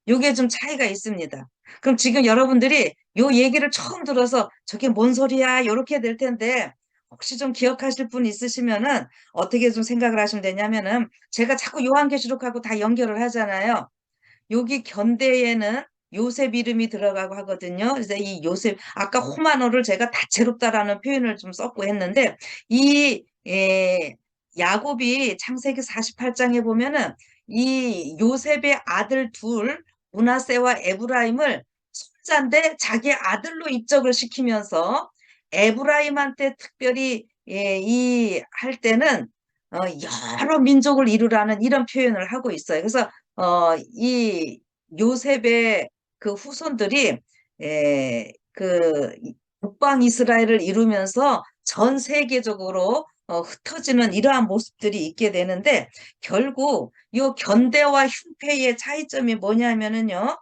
요게 좀 차이가 있습니다. 그럼 지금 여러분들이 요 얘기를 처음 들어서 저게 뭔 소리야? 요렇게 될 텐데 혹시 좀 기억하실 분 있으시면은 어떻게 좀 생각을 하시면 되냐면은 제가 자꾸 요한계시록하고 다 연결을 하잖아요. 여기 견대에는 요셉 이름이 들어가고 하거든요. 그래서 이 요셉, 아까 호마노를 제가 다채롭다라는 표현을 좀 썼고 했는데, 이, 야곱이 창세기 48장에 보면은 이 요셉의 아들 둘, 므낫세와 에브라임을 손자인데 자기 아들로 입적을 시키면서 에브라임한테 특별히 이 할 때는 여러 민족을 이루라는 이런 표현을 하고 있어요. 그래서 이 요셉의 그 후손들이 북방 이스라엘을 이루면서 전 세계적으로 흩어지는 이러한 모습들이 있게 되는데 결국 요 견대와 흉패의 차이점이 뭐냐면은요.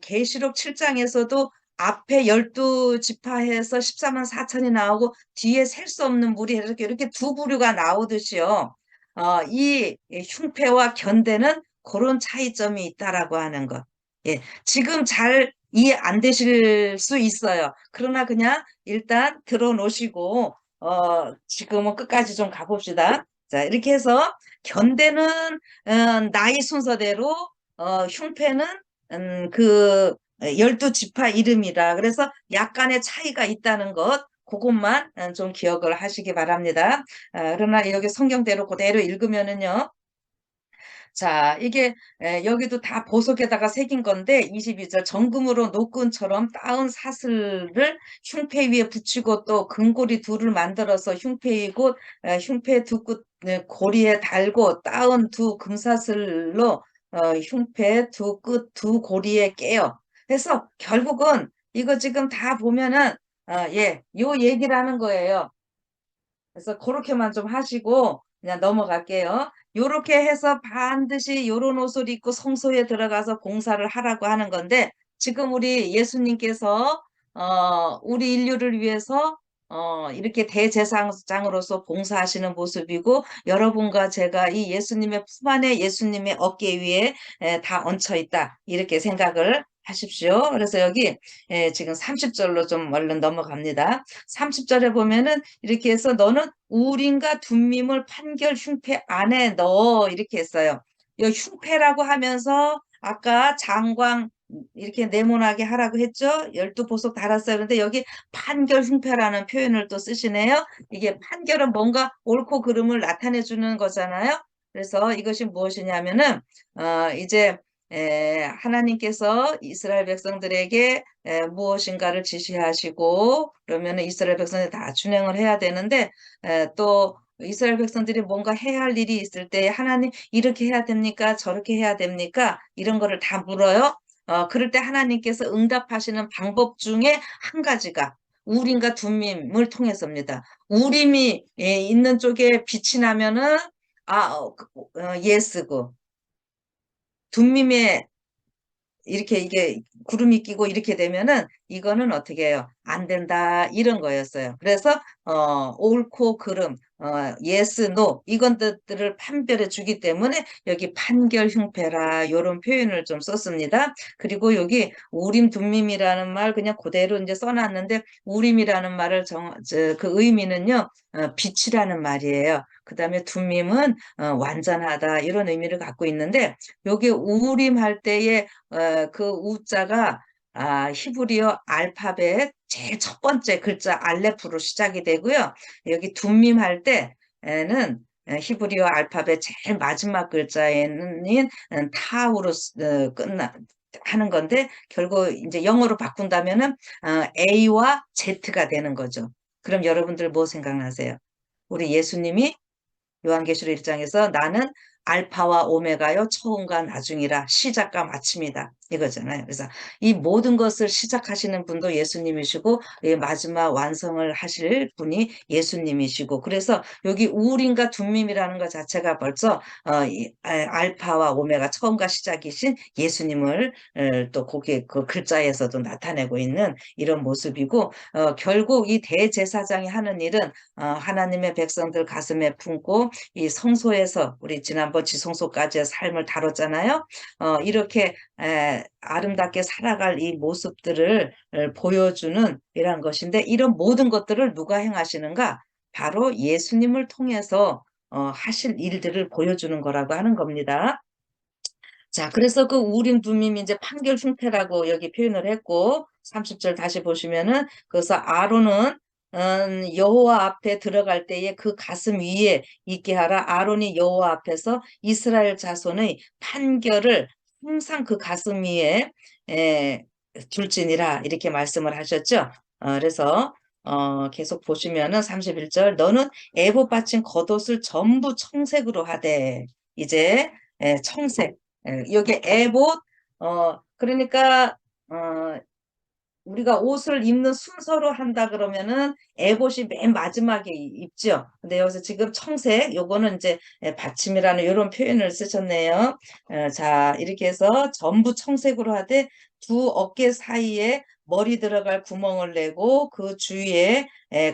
계시록 7장에서도 앞에 12지파해서 14만 4천이 나오고 뒤에 셀 수 없는 물이 이렇게 두 부류가 나오듯이요. 이 흉패와 견대는 그런 차이점이 있다라고 하는 것. 예, 지금 잘 이해 안 되실 수 있어요. 그러나 그냥 일단 들어놓으시고, 지금은 끝까지 좀 가봅시다. 자, 이렇게 해서 견대는 나이 순서대로, 흉패는 그 12지파 이름이라. 그래서 약간의 차이가 있다는 것, 그것만 좀 기억을 하시기 바랍니다. 그러나 여기 성경대로 그대로 읽으면은요. 자, 이게 여기도 다 보석에다가 새긴 건데 22절 정금으로 노끈처럼 따은 사슬을 흉패 위에 붙이고 또 금고리 둘을 만들어서 흉패 곧 흉패 두 끝 고리에 달고 따은 두 금사슬로 흉패 두 끝 두 고리에 깨요. 그래서 결국은 이거 지금 다 보면은 요 얘기라는 거예요. 그래서 그렇게만 좀 하시고 그냥 넘어갈게요. 요렇게 해서 반드시 요런 옷을 입고 성소에 들어가서 공사를 하라고 하는 건데 지금 우리 예수님께서 우리 인류를 위해서 이렇게 대제사장으로서 봉사하시는 모습이고 여러분과 제가 이 예수님의 품 안에 예수님의 어깨 위에 다 얹혀 있다 이렇게 생각을 하십시오. 그래서 여기 지금 30절로 좀 얼른 넘어갑니다. 30절에 보면은 이렇게 해서 너는 우림과 둠밈을 판결 흉패 안에 넣어 이렇게 했어요. 이 흉패라고 하면서 아까 장광 이렇게 네모나게 하라고 했죠. 12보석 달았어요. 그런데 여기 판결 흉패라는 표현을 또 쓰시네요. 이게 판결은 뭔가 옳고 그름을 나타내 주는 거잖아요. 그래서 이것이 무엇이냐면은 이제 하나님께서 이스라엘 백성들에게 무엇인가를 지시하시고 그러면 이스라엘 백성들이 다 준행을 해야 되는데 또 이스라엘 백성들이 뭔가 해야 할 일이 있을 때 하나님 이렇게 해야 됩니까? 저렇게 해야 됩니까? 이런 거를 다 물어요. 그럴 때 하나님께서 응답하시는 방법 중에 한 가지가 우림과 둠밈을 통해서입니다. 우림이 있는 쪽에 빛이 나면은 예스고 둠밈에 이렇게 이게 구름이 끼고 이렇게 되면은 이거는 어떻게 해요? 안 된다 이런 거였어요. 그래서 옳고 그름, yes, no 이것들을 판별해 주기 때문에 여기 판결 흉패라 이런 표현을 좀 썼습니다. 그리고 여기 우림 둠밈이라는 말 그냥 그대로 이제 써놨는데 우림이라는 말을 그 의미는요 빛이라는 말이에요. 그 다음에 둠밈은 완전하다 이런 의미를 갖고 있는데 여기 우림 할 때에 그 우자가 히브리어 알파벳 제일 첫 번째 글자 알레프로 시작이 되고요. 여기 둠밈 할 때는 히브리어 알파벳 제일 마지막 글자에는 타우로 하는 건데 결국 이제 영어로 바꾼다면은 A와 Z가 되는 거죠. 그럼 여러분들 뭐 생각나세요? 우리 예수님이 요한계시록 1장에서 나는 알파와 오메가요 처음과 나중이라 시작과 마침이다 이거잖아요. 그래서 이 모든 것을 시작하시는 분도 예수님이시고 마지막 완성을 하실 분이 예수님이시고 그래서 여기 우림과 둠밈이라는 것 자체가 벌써 알파와 오메가 처음과 시작이신 예수님을 또 거기에 그 글자에서도 나타내고 있는 이런 모습이고 결국 이 대제사장이 하는 일은 하나님의 백성들 가슴에 품고 이 성소에서 우리 지난번 지성소까지의 삶을 다뤘잖아요. 이렇게 아름답게 살아갈 이 모습들을 보여주는 이런 것인데 이런 모든 것들을 누가 행하시는가? 바로 예수님을 통해서 하실 일들을 보여주는 거라고 하는 겁니다. 자, 그래서 그 우림 둠밈 이제 판결 흉태라고 여기 표현을 했고 30절 다시 보시면은 그래서 아론은 여호와 앞에 들어갈 때에 그 가슴 위에 있게 하라. 아론이 여호와 앞에서 이스라엘 자손의 판결을 항상 그 가슴 위에 에, 둘지니라 이렇게 말씀을 하셨죠. 그래서 계속 보시면은 31절 너는 에봇 받친 겉옷을 전부 청색으로 하되 이제 청색 여기 에봇 그러니까 어 우리가 옷을 입는 순서로 한다 그러면은 에봇이 맨 마지막에 입죠. 근데 여기서 지금 청색 요거는 이제 받침이라는 이런 표현을 쓰셨네요. 자 이렇게 해서 전부 청색으로 하되 두 어깨 사이에 머리 들어갈 구멍을 내고 그 주위에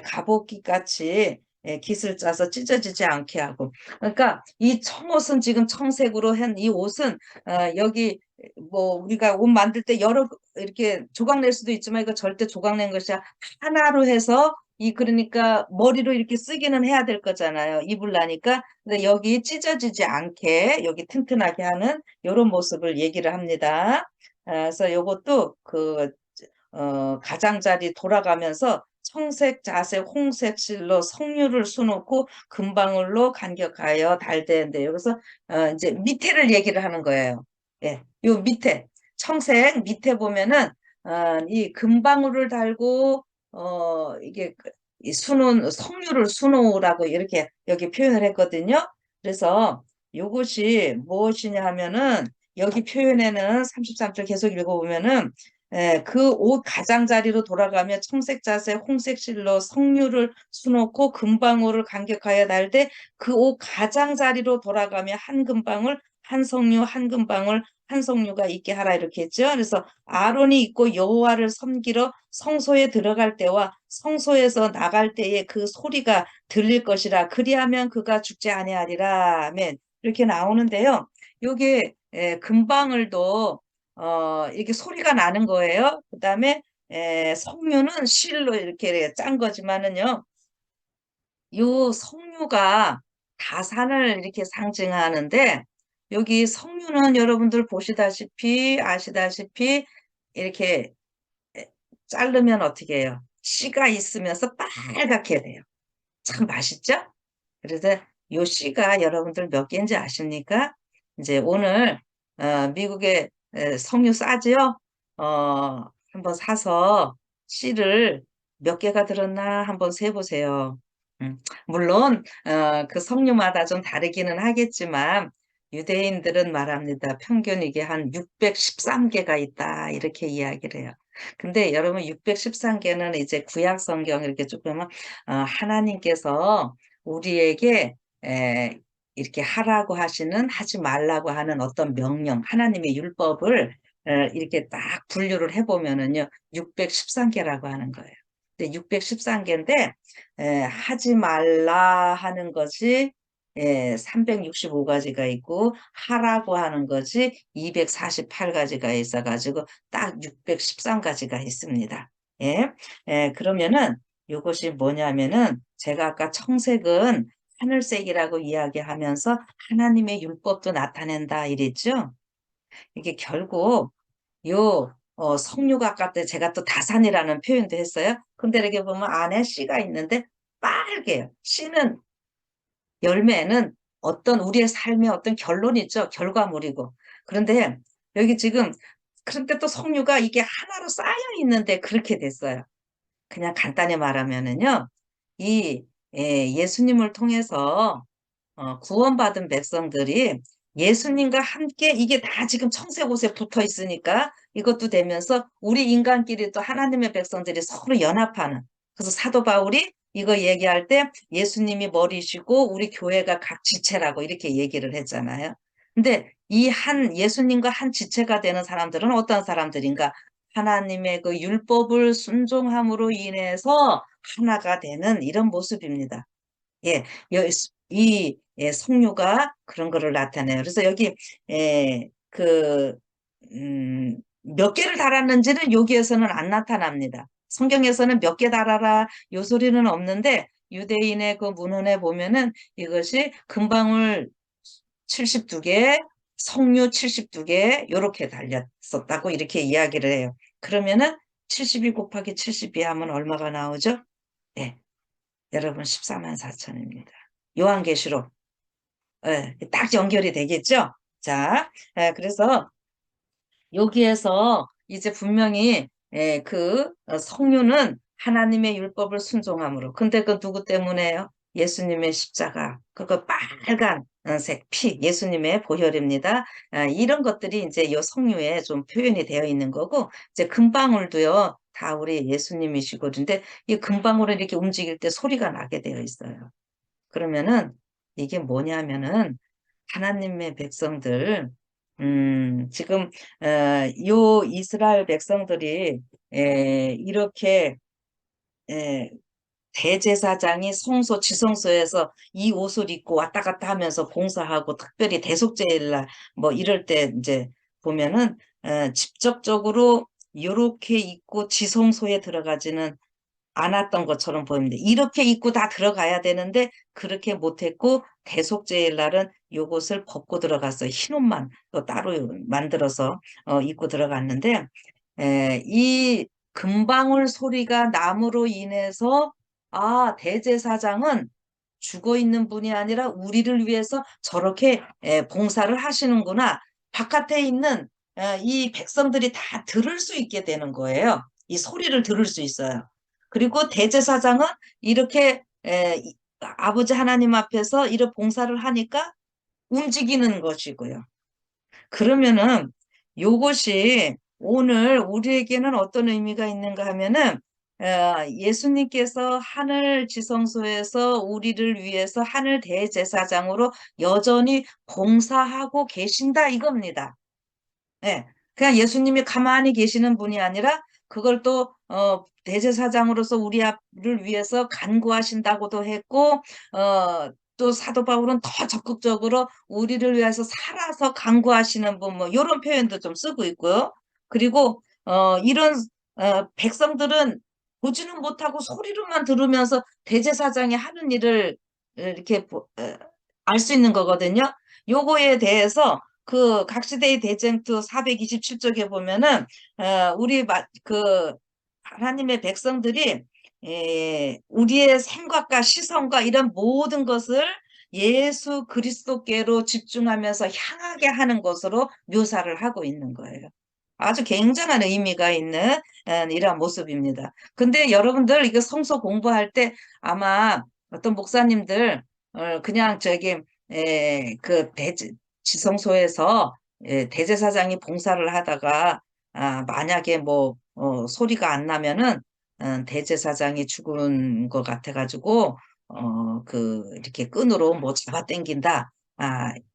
갑옷깃 같이 깃을 짜서 찢어지지 않게 하고 그러니까 이 청옷은 지금 청색으로 한 이 옷은 여기 뭐 우리가 옷 만들 때 여러 이렇게 조각 낼 수도 있지만 이거 절대 조각 낸 것이 하나로 해서 이 그러니까 머리로 이렇게 쓰기는 해야 될 거잖아요. 입으려니까. 근데 여기 찢어지지 않게 여기 튼튼하게 하는 이런 모습을 얘기를 합니다. 그래서 요것도 그 가장자리 돌아가면서 청색, 자색, 홍색 실로 석류를 수놓고 금방울로 간격하여 달대는데 여기서 이제 밑에를 얘기를 하는 거예요. 예, 요 밑에 청색 밑에 보면은 이 금방울을 달고 이게 이 수놓은 석류를 수놓으라고 이렇게 여기 표현을 했거든요. 그래서 요것이 무엇이냐 하면은 여기 표현에는 33절 계속 읽어보면은 그 옷 가장자리로 돌아가며 청색 자색 홍색 실로 석류를 수놓고 금방울을 간격하여 달되 그 옷 가장자리로 돌아가며 한 금방울 한 석류 한 금방울 한 석류가 있게 하라 이렇게 했죠. 그래서 아론이 있고 여호와를 섬기러 성소에 들어갈 때와 성소에서 나갈 때에 그 소리가 들릴 것이라 그리하면 그가 죽지 아니하리라. 아멘. 이렇게 나오는데요. 요게 금방울도 이렇게 소리가 나는 거예요. 그다음에 석류는 실로 이렇게 짠 거지만은요. 요 석류가 다산을 이렇게 상징하는데 여기 석류는 여러분들 보시다시피 아시다시피 이렇게 자르면 어떻게 해요? 씨가 있으면서 빨갛게 돼요. 참 맛있죠? 그래서 요 씨가 여러분들 몇 개인지 아십니까? 이제 오늘 미국에 석류 싸지요? 한번 사서 씨를 몇 개가 들었나 한번 세보세요. 물론 그 석류마다 좀 다르기는 하겠지만 유대인들은 말합니다. 평균 이게 한 613개가 있다 이렇게 이야기를 해요. 근데 여러분 613개는 이제 구약 성경 이렇게 쭉 보면 하나님께서 우리에게 이렇게 하라고 하시는 하지 말라고 하는 어떤 명령 하나님의 율법을 이렇게 딱 분류를 해보면은요 613개라고 하는 거예요. 근데 613개인데 하지 말라 하는 것이 365가지가 있고 하라고 하는 것이 248가지가 있어가지고 딱 613가지가 있습니다. 예, 그러면은 이것이 뭐냐면은 제가 아까 청색은 하늘색이라고 이야기하면서 하나님의 율법도 나타낸다 이랬죠. 이게 결국 요 석류각 때 제가 또 다산이라는 표현도 했어요. 근데 이렇게 보면 안에 씨가 있는데 빨개요. 씨는 열매는 어떤 우리의 삶의 어떤 결론이죠. 결과물이고. 그런데 여기 지금 그런데 또 석류가 이게 하나로 쌓여 있는데 그렇게 됐어요. 그냥 간단히 말하면은요, 이 예수님을 통해서 구원받은 백성들이 예수님과 함께 이게 다 지금 청색옷에 붙어 있으니까 이것도 되면서 우리 인간끼리 또 하나님의 백성들이 서로 연합하는. 그래서 사도 바울이 이거 얘기할 때 예수님이 머리시고 우리 교회가 각 지체라고 이렇게 얘기를 했잖아요. 근데 이 한 예수님과 한 지체가 되는 사람들은 어떤 사람들인가? 하나님의 그 율법을 순종함으로 인해서 하나가 되는 이런 모습입니다. 예, 이 석류가 그런 거를 나타내요. 그래서 여기 그 몇 개를 달았는지는 여기에서는 안 나타납니다. 성경에서는 몇 개 달아라 요 소리는 없는데 유대인의 그 문헌에 보면은 이것이 금방울 72개, 석류 72개 요렇게 달렸었다고 이렇게 이야기를 해요. 그러면은 72 곱하기 72 하면 얼마가 나오죠? 네, 여러분 14만 4천입니다. 요한계시록 딱 연결이 되겠죠? 자, 그래서 여기에서 이제 분명히 그 성류는 하나님의 율법을 순종함으로. 근데 그 누구 때문에요? 예수님의 십자가. 그거 빨간색 피, 예수님의 보혈입니다. 이런 것들이 이제 요 성류에 좀 표현이 되어 있는 거고, 이제 금방울도요, 다 우리 예수님이시고, 근데 이 금방울을 이렇게 움직일 때 소리가 나게 되어 있어요. 그러면은 이게 뭐냐면은 하나님의 백성들, 지금 요 이스라엘 백성들이 이렇게 에, 대제사장이 성소 지성소에서 이 옷을 입고 왔다 갔다 하면서 봉사하고 특별히 대속제일날 뭐 이럴 때 이제 보면은 직접적으로 이렇게 입고 지성소에 들어가지는 않았던 것처럼 보입니다. 이렇게 입고 다 들어가야 되는데 그렇게 못했고 대속제일 날은 요것을 벗고 들어갔어요. 흰 옷만 또 따로 만들어서 입고 들어갔는데 이 금방울 소리가 남으로 인해서 대제사장은 죽어 있는 분이 아니라 우리를 위해서 저렇게 봉사를 하시는구나. 바깥에 있는 이 백성들이 다 들을 수 있게 되는 거예요. 이 소리를 들을 수 있어요. 그리고 대제사장은 이렇게 아버지 하나님 앞에서 이런 봉사를 하니까 움직이는 것이고요. 그러면은 요것이 오늘 우리에게는 어떤 의미가 있는가 하면은 예수님께서 하늘 지성소에서 우리를 위해서 하늘 대제사장으로 여전히 봉사하고 계신다 이겁니다. 예. 그냥 예수님이 가만히 계시는 분이 아니라 그걸 또 대제사장으로서 우리를 위해서 간구하신다고도 했고 또 사도 바울은 더 적극적으로 우리를 위해서 살아서 간구하시는 분 뭐 이런 표현도 좀 쓰고 있고요. 그리고 이런 백성들은 보지는 못하고 소리로만 들으면서 대제사장이 하는 일을 이렇게 알 수 있는 거거든요. 요거에 대해서 그 각시대의 대쟁투 427쪽에 보면은 그 하나님의 백성들이 우리의 생각과 시선과 이런 모든 것을 예수 그리스도께로 집중하면서 향하게 하는 것으로 묘사를 하고 있는 거예요. 아주 굉장한 의미가 있는 이러한 모습입니다. 근데 여러분들 이거 성서 공부할 때 아마 어떤 목사님들 그냥 저기 그 지성소에서 대제사장이 봉사를 하다가 만약에 뭐 소리가 안 나면은 대제사장이 죽은 것 같아가지고 그 이렇게 끈으로 뭐 잡아당긴다.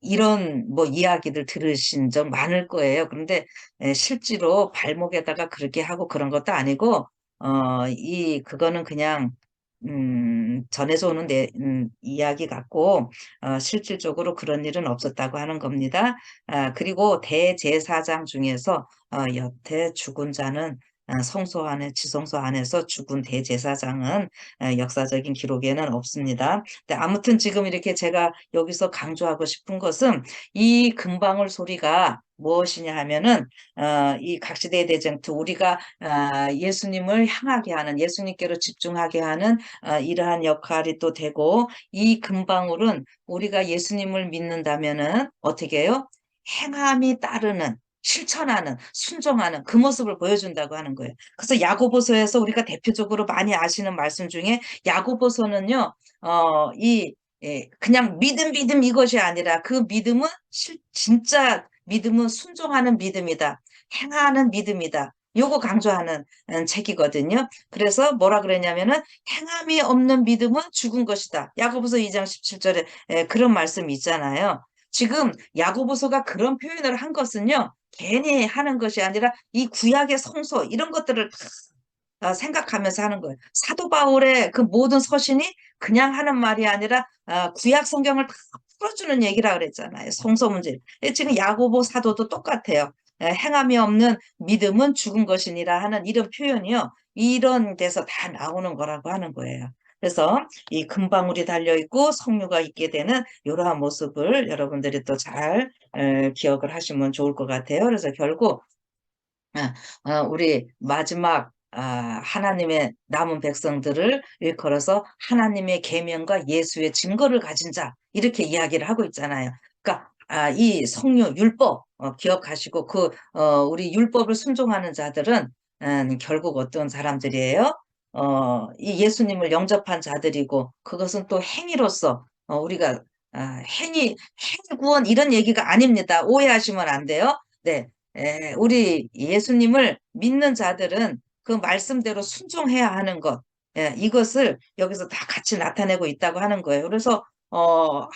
이런 뭐 이야기들 들으신 적 많을 거예요. 그런데 실제로 발목에다가 그렇게 하고 그런 것도 아니고 그거는 그냥 전해져 오는 이야기 같고 실질적으로 그런 일은 없었다고 하는 겁니다. 그리고 대제사장 중에서 여태 죽은 자는 성소 안에 지성소 안에서 죽은 대제사장은 역사적인 기록에는 없습니다. 근데 아무튼 지금 이렇게 제가 여기서 강조하고 싶은 것은 이 금방울 소리가 무엇이냐 하면은 이 각시대의 대쟁투 우리가 예수님을 향하게 하는 예수님께로 집중하게 하는 이러한 역할이 또 되고 이 금방울은 우리가 예수님을 믿는다면은 어떻게 해요? 행함이 따르는 실천하는 순종하는 그 모습을 보여준다고 하는 거예요. 그래서 야고보서에서 우리가 대표적으로 많이 아시는 말씀 중에 야고보서는요, 그냥 믿음 이것이 아니라 그 믿음은 진짜 믿음은 순종하는 믿음이다. 행하는 믿음이다. 요거 강조하는 책이거든요. 그래서 뭐라 그랬냐면은 행함이 없는 믿음은 죽은 것이다. 야고보서 2장 17절에 그런 말씀이 있잖아요. 지금 야고보서가 그런 표현을 한 것은요. 괜히 하는 것이 아니라 이 구약의 성소 이런 것들을 생각하면서 하는 거예요. 사도 바울의 그 모든 서신이 그냥 하는 말이 아니라 구약 성경을 다 풀어주는 얘기라 그랬잖아요. 성소 문제. 지금 야고보 사도도 똑같아요. 행함이 없는 믿음은 죽은 것이니라 하는 이런 표현이요. 이런 데서 다 나오는 거라고 하는 거예요. 그래서 이 금방울이 달려 있고 석류가 있게 되는 이러한 모습을 여러분들이 또 잘 기억을 하시면 좋을 것 같아요. 그래서 결국 우리 마지막 하나님의 남은 백성들을 일컬어서 하나님의 계명과 예수의 증거를 가진 자 이렇게 이야기를 하고 있잖아요. 그러니까 이 성류 율법 기억하시고 우리 율법을 순종하는 자들은 결국 어떤 사람들이에요? 이 예수님을 영접한 자들이고 그것은 또 행위로서 우리가 행위 구원 이런 얘기가 아닙니다. 오해하시면 안 돼요. 네. 우리 예수님을 믿는 자들은 그 말씀대로 순종해야 하는 것, 이것을 여기서 다 같이 나타내고 있다고 하는 거예요. 그래서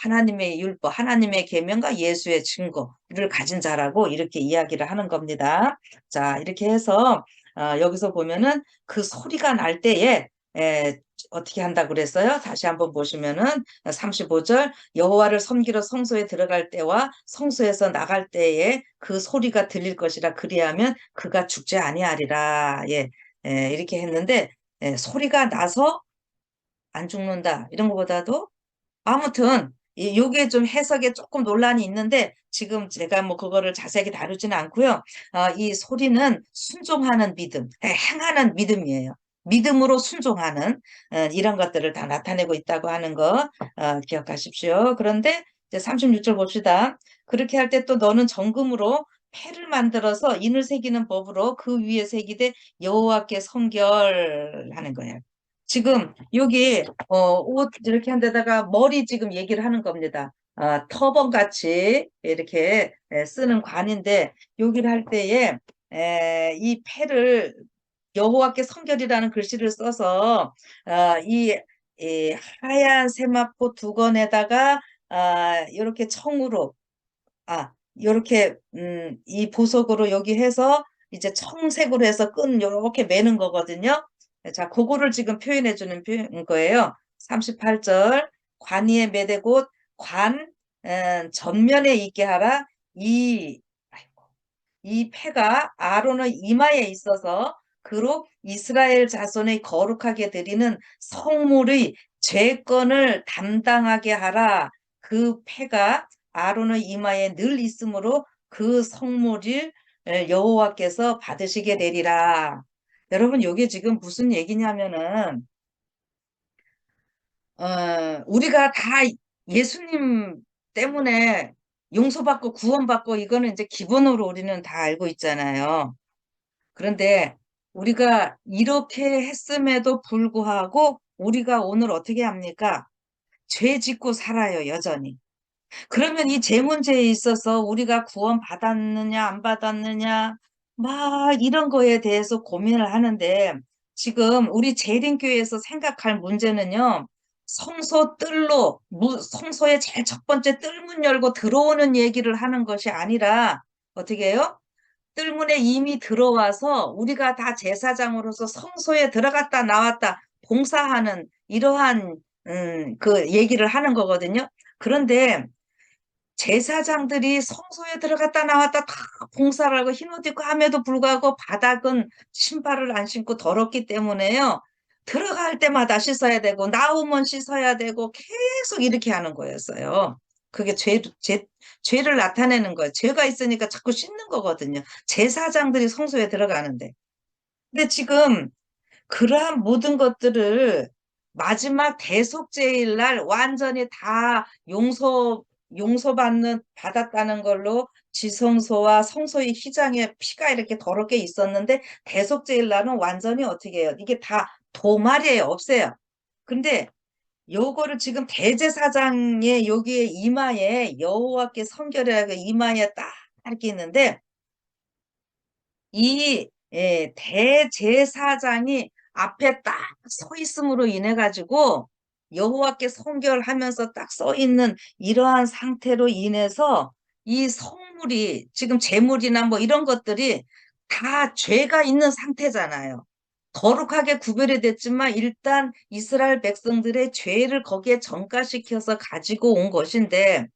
하나님의 율법, 하나님의 계명과 예수의 증거를 가진 자라고 이렇게 이야기를 하는 겁니다. 자, 이렇게 해서 여기서 보면은 그 소리가 날 때에 어떻게 한다고 그랬어요? 다시 한번 보시면은 35절 여호와를 섬기러 성소에 들어갈 때와 성소에서 나갈 때에 그 소리가 들릴 것이라 그리하면 그가 죽지 아니하리라. 이렇게 했는데 소리가 나서 안 죽는다. 이런 것보다도 아무튼 요게 좀 해석에 조금 논란이 있는데 지금 제가 뭐 그거를 자세하게 다루지는 않고요. 이 소리는 순종하는 믿음, 행하는 믿음이에요. 믿음으로 순종하는 이런 것들을 다 나타내고 있다고 하는 거 기억하십시오. 그런데 이제 36절 봅시다. 그렇게 할 때 또 너는 정금으로 패를 만들어서 인을 새기는 법으로 그 위에 새기되 여호와께 성결하는 거예요. 지금 여기 옷 이렇게 한 데다가 머리 지금 얘기를 하는 겁니다. 터번 같이 이렇게 쓰는 관인데 여기를 할 때에 이 패를 여호와께 성결이라는 글씨를 써서 이 하얀 세마포 두 건에다가 이렇게 청으로 이렇게 이 보석으로 여기 해서 이제 청색으로 해서 끈 이렇게 매는 거거든요. 자, 그거를 지금 표현해 주는 거예요. 38절 관 위에 매대 곧 관 전면에 있게 하라. 아이고, 이 패가 아론의 이마에 있어서 그로 이스라엘 자손의 거룩하게 드리는 성물의 죄권을 담당하게 하라. 그 패가 아론의 이마에 늘 있으므로 그 성물을 여호와께서 받으시게 되리라. 여러분, 이게 지금 무슨 얘기냐면은 우리가 다 예수님 때문에 용서받고 구원받고 이거는 이제 기본으로 우리는 다 알고 있잖아요. 그런데 우리가 이렇게 했음에도 불구하고 우리가 오늘 어떻게 합니까? 죄 짓고 살아요, 여전히. 그러면 이 죄 문제에 있어서 우리가 구원 받았느냐, 안 받았느냐, 막 이런 거에 대해서 고민을 하는데 지금 우리 재림교회에서 생각할 문제는요, 성소 뜰로, 성소의 제일 첫 번째 뜰문 열고 들어오는 얘기를 하는 것이 아니라 어떻게 해요? 뜰문에 이미 들어와서 우리가 다 제사장으로서 성소에 들어갔다 나왔다 봉사하는 이러한 그 얘기를 하는 거거든요. 그런데 제사장들이 성소에 들어갔다 나왔다 다 봉사를 하고 흰 옷 입고 함에도 불구하고 바닥은 신발을 안 신고 더럽기 때문에요. 들어갈 때마다 씻어야 되고 나오면 씻어야 되고 계속 이렇게 하는 거였어요. 그게 죄를 나타내는 거예요. 죄가 있으니까 자꾸 씻는 거거든요. 제사장들이 성소에 들어가는데. 근데 지금 그러한 모든 것들을 마지막 대속죄일 날 완전히 다 받았다는 걸로 지성소와 성소의 휘장에 피가 이렇게 더럽게 있었는데 대속죄일 날은 완전히 어떻게 해요? 이게 다 도말이에요. 없어요. 근데 요거를 지금 대제사장의 여기에 이마에 여호와께 성결하게 이마에 딱 이렇게 있는데 이 대제사장이 앞에 딱 서 있음으로 인해 가지고 여호와께 성결하면서 딱 서 있는 이러한 상태로 인해서 이 성물이 지금 재물이나 뭐 이런 것들이 다 죄가 있는 상태잖아요. 거룩하게 구별이 됐지만 일단 이스라엘 백성들의 죄를 거기에 전가시켜서 가지고 온 것인데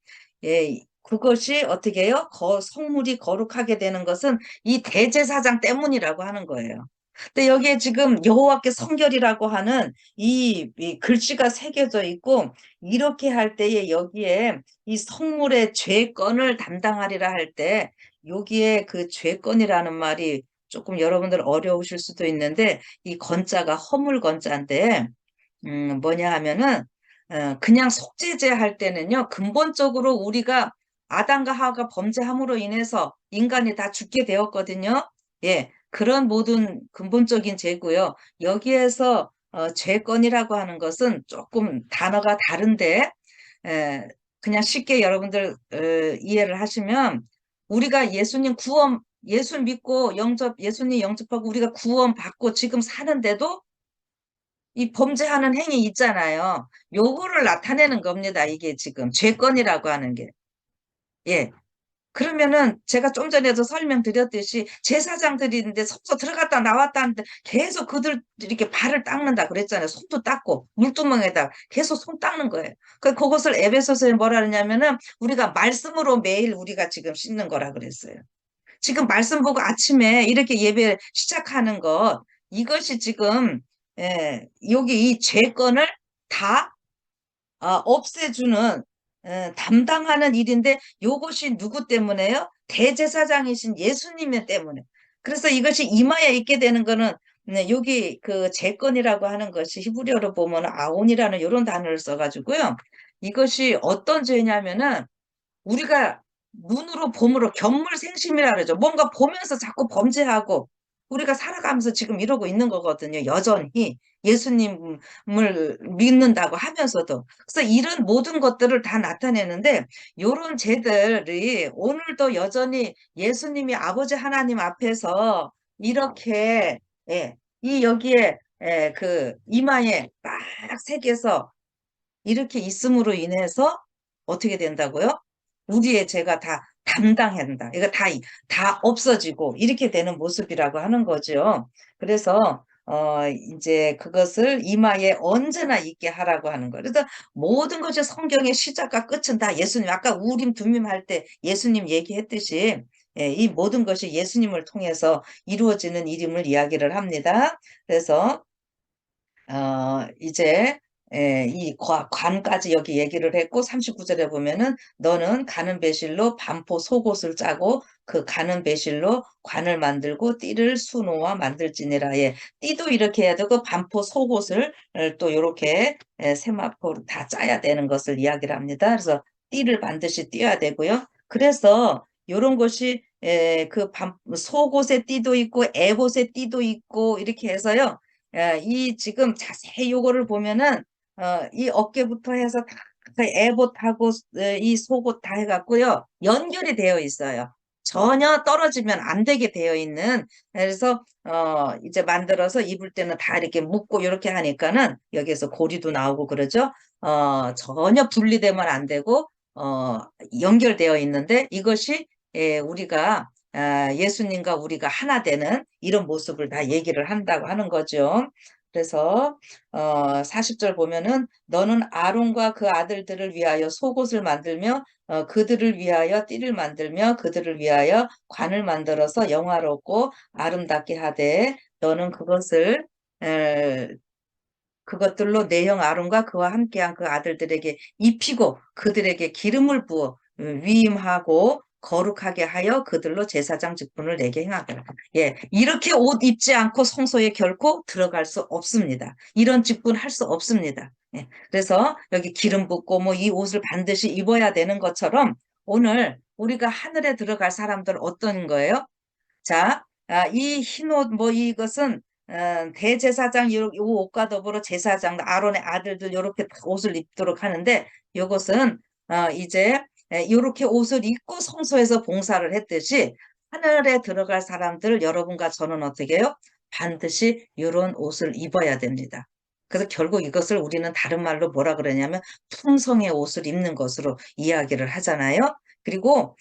그것이 어떻게 해요? 성물이 거룩하게 되는 것은 이 대제사장 때문이라고 하는 거예요. 근데 여기에 지금 여호와께 성결이라고 하는 이 글씨가 새겨져 있고 이렇게 할 때에 여기에 이 성물의 죄건을 담당하리라 할 때 여기에 그 죄건이라는 말이 조금 여러분들 어려우실 수도 있는데 이 건자가 허물 건자인데 뭐냐 하면은 그냥 속죄제 할 때는요 근본적으로 우리가 아담과 하와가 범죄함으로 인해서 인간이 다 죽게 되었거든요. 예, 그런 모든 근본적인 죄고요. 여기에서 죄건이라고 하는 것은 조금 단어가 다른데 에, 그냥 쉽게 여러분들 이해를 하시면 우리가 예수 믿고 예수님 영접하고 우리가 구원 받고 지금 사는데도 이 범죄하는 행위 있잖아요. 요거를 나타내는 겁니다. 이게 지금 죄건이라고 하는 게. 예. 그러면은 제가 좀 전에도 설명드렸듯이 제사장들이 있는데 성소 들어갔다 나왔다 하는데 계속 그들 이렇게 발을 닦는다 그랬잖아요. 손도 닦고 물두멍에다 계속 손 닦는 거예요. 그것을 에베소서에 뭐라 그러냐면은 우리가 말씀으로 매일 우리가 지금 씻는 거라 그랬어요. 지금 말씀 보고 아침에 이렇게 예배 시작하는 것 이것이 지금 여기 이 죄건을 다 없애주는 담당하는 일인데 요것이 누구 때문에요? 대제사장이신 예수님 때문에. 그래서 이것이 이마에 있게 되는 거는 네, 여기 그 죄건이라고 하는 것이 히브리어로 보면 아온이라는 이런 단어를 써가지고요. 이것이 어떤 죄냐면은 우리가 눈으로 봄으로 견물생심이라 그러죠. 뭔가 보면서 자꾸 범죄하고 우리가 살아가면서 지금 이러고 있는 거거든요. 여전히 예수님을 믿는다고 하면서도. 그래서 이런 모든 것들을 다 나타내는데 이런 죄들이 오늘도 여전히 예수님이 아버지 하나님 앞에서 이렇게 이 여기에 그 이마에 딱 새겨서 이렇게 있음으로 인해서 어떻게 된다고요? 우리의 죄가 다 담당한다. 이거 다 없어지고 이렇게 되는 모습이라고 하는 거죠. 그래서 이제 그것을 이마에 언제나 있게 하라고 하는 거예요. 그래서 모든 것이 성경의 시작과 끝은 다 예수님. 아까 우림 둠밈 할 때 예수님 얘기했듯이 이 모든 것이 예수님을 통해서 이루어지는 일임을 이야기를 합니다. 그래서 이제 이 관까지 여기 얘기를 했고 39절에 보면은 너는 가는 배실로 반포 속옷을 짜고 그 가는 배실로 관을 만들고 띠를 수놓아 만들지니라. 예. 띠도 이렇게 해야 되고 반포 속옷을 또 이렇게 세마포로 다 짜야 되는 것을 이야기를 합니다. 그래서 띠를 반드시 띄어야 되고요. 그래서 요런 것이 속옷의 띠도 있고 에봇의 띠도 있고 이렇게 해서요. 이 지금 자세히 요거를 보면은 이 어깨부터 해서 다 에봇하고 이 속옷 다 해갖고요 연결이 되어 있어요. 전혀 떨어지면 안 되게 되어 있는 그래서 이제 만들어서 입을 때는 다 이렇게 묶고 이렇게 하니까는 여기에서 고리도 나오고 그러죠. 전혀 분리되면 안 되고 연결되어 있는데 이것이 우리가 예수님과 우리가 하나 되는 이런 모습을 다 얘기를 한다고 하는 거죠. 그래서 40절 보면은 너는 아론과 그 아들들을 위하여 속옷을 만들며 그들을 위하여 띠를 만들며 그들을 위하여 관을 만들어서 영화롭고 아름답게 하되 너는 그것들로 내 형 아론과 그와 함께한 그 아들들에게 입히고 그들에게 기름을 부어 위임하고 거룩하게 하여 그들로 제사장 직분을 내게 행하더라. 예, 이렇게 옷 입지 않고 성소에 결코 들어갈 수 없습니다. 이런 직분 할 수 없습니다. 예, 그래서 여기 기름 붓고 뭐 이 옷을 반드시 입어야 되는 것처럼 오늘 우리가 하늘에 들어갈 사람들 어떤 거예요? 자, 이 흰 옷, 뭐 이것은 대제사장 요 옷과 더불어 제사장 아론의 아들들 요렇게 옷을 입도록 하는데 요것은 이제 요렇게 옷을 입고 성소에서 봉사를 했듯이 하늘에 들어갈 사람들 여러분과 저는 어떻게 해요? 반드시 요런 옷을 입어야 됩니다. 그래서 결국 이것을 우리는 다른 말로 뭐라 그러냐면 품성의 옷을 입는 것으로 이야기를 하잖아요. 그리고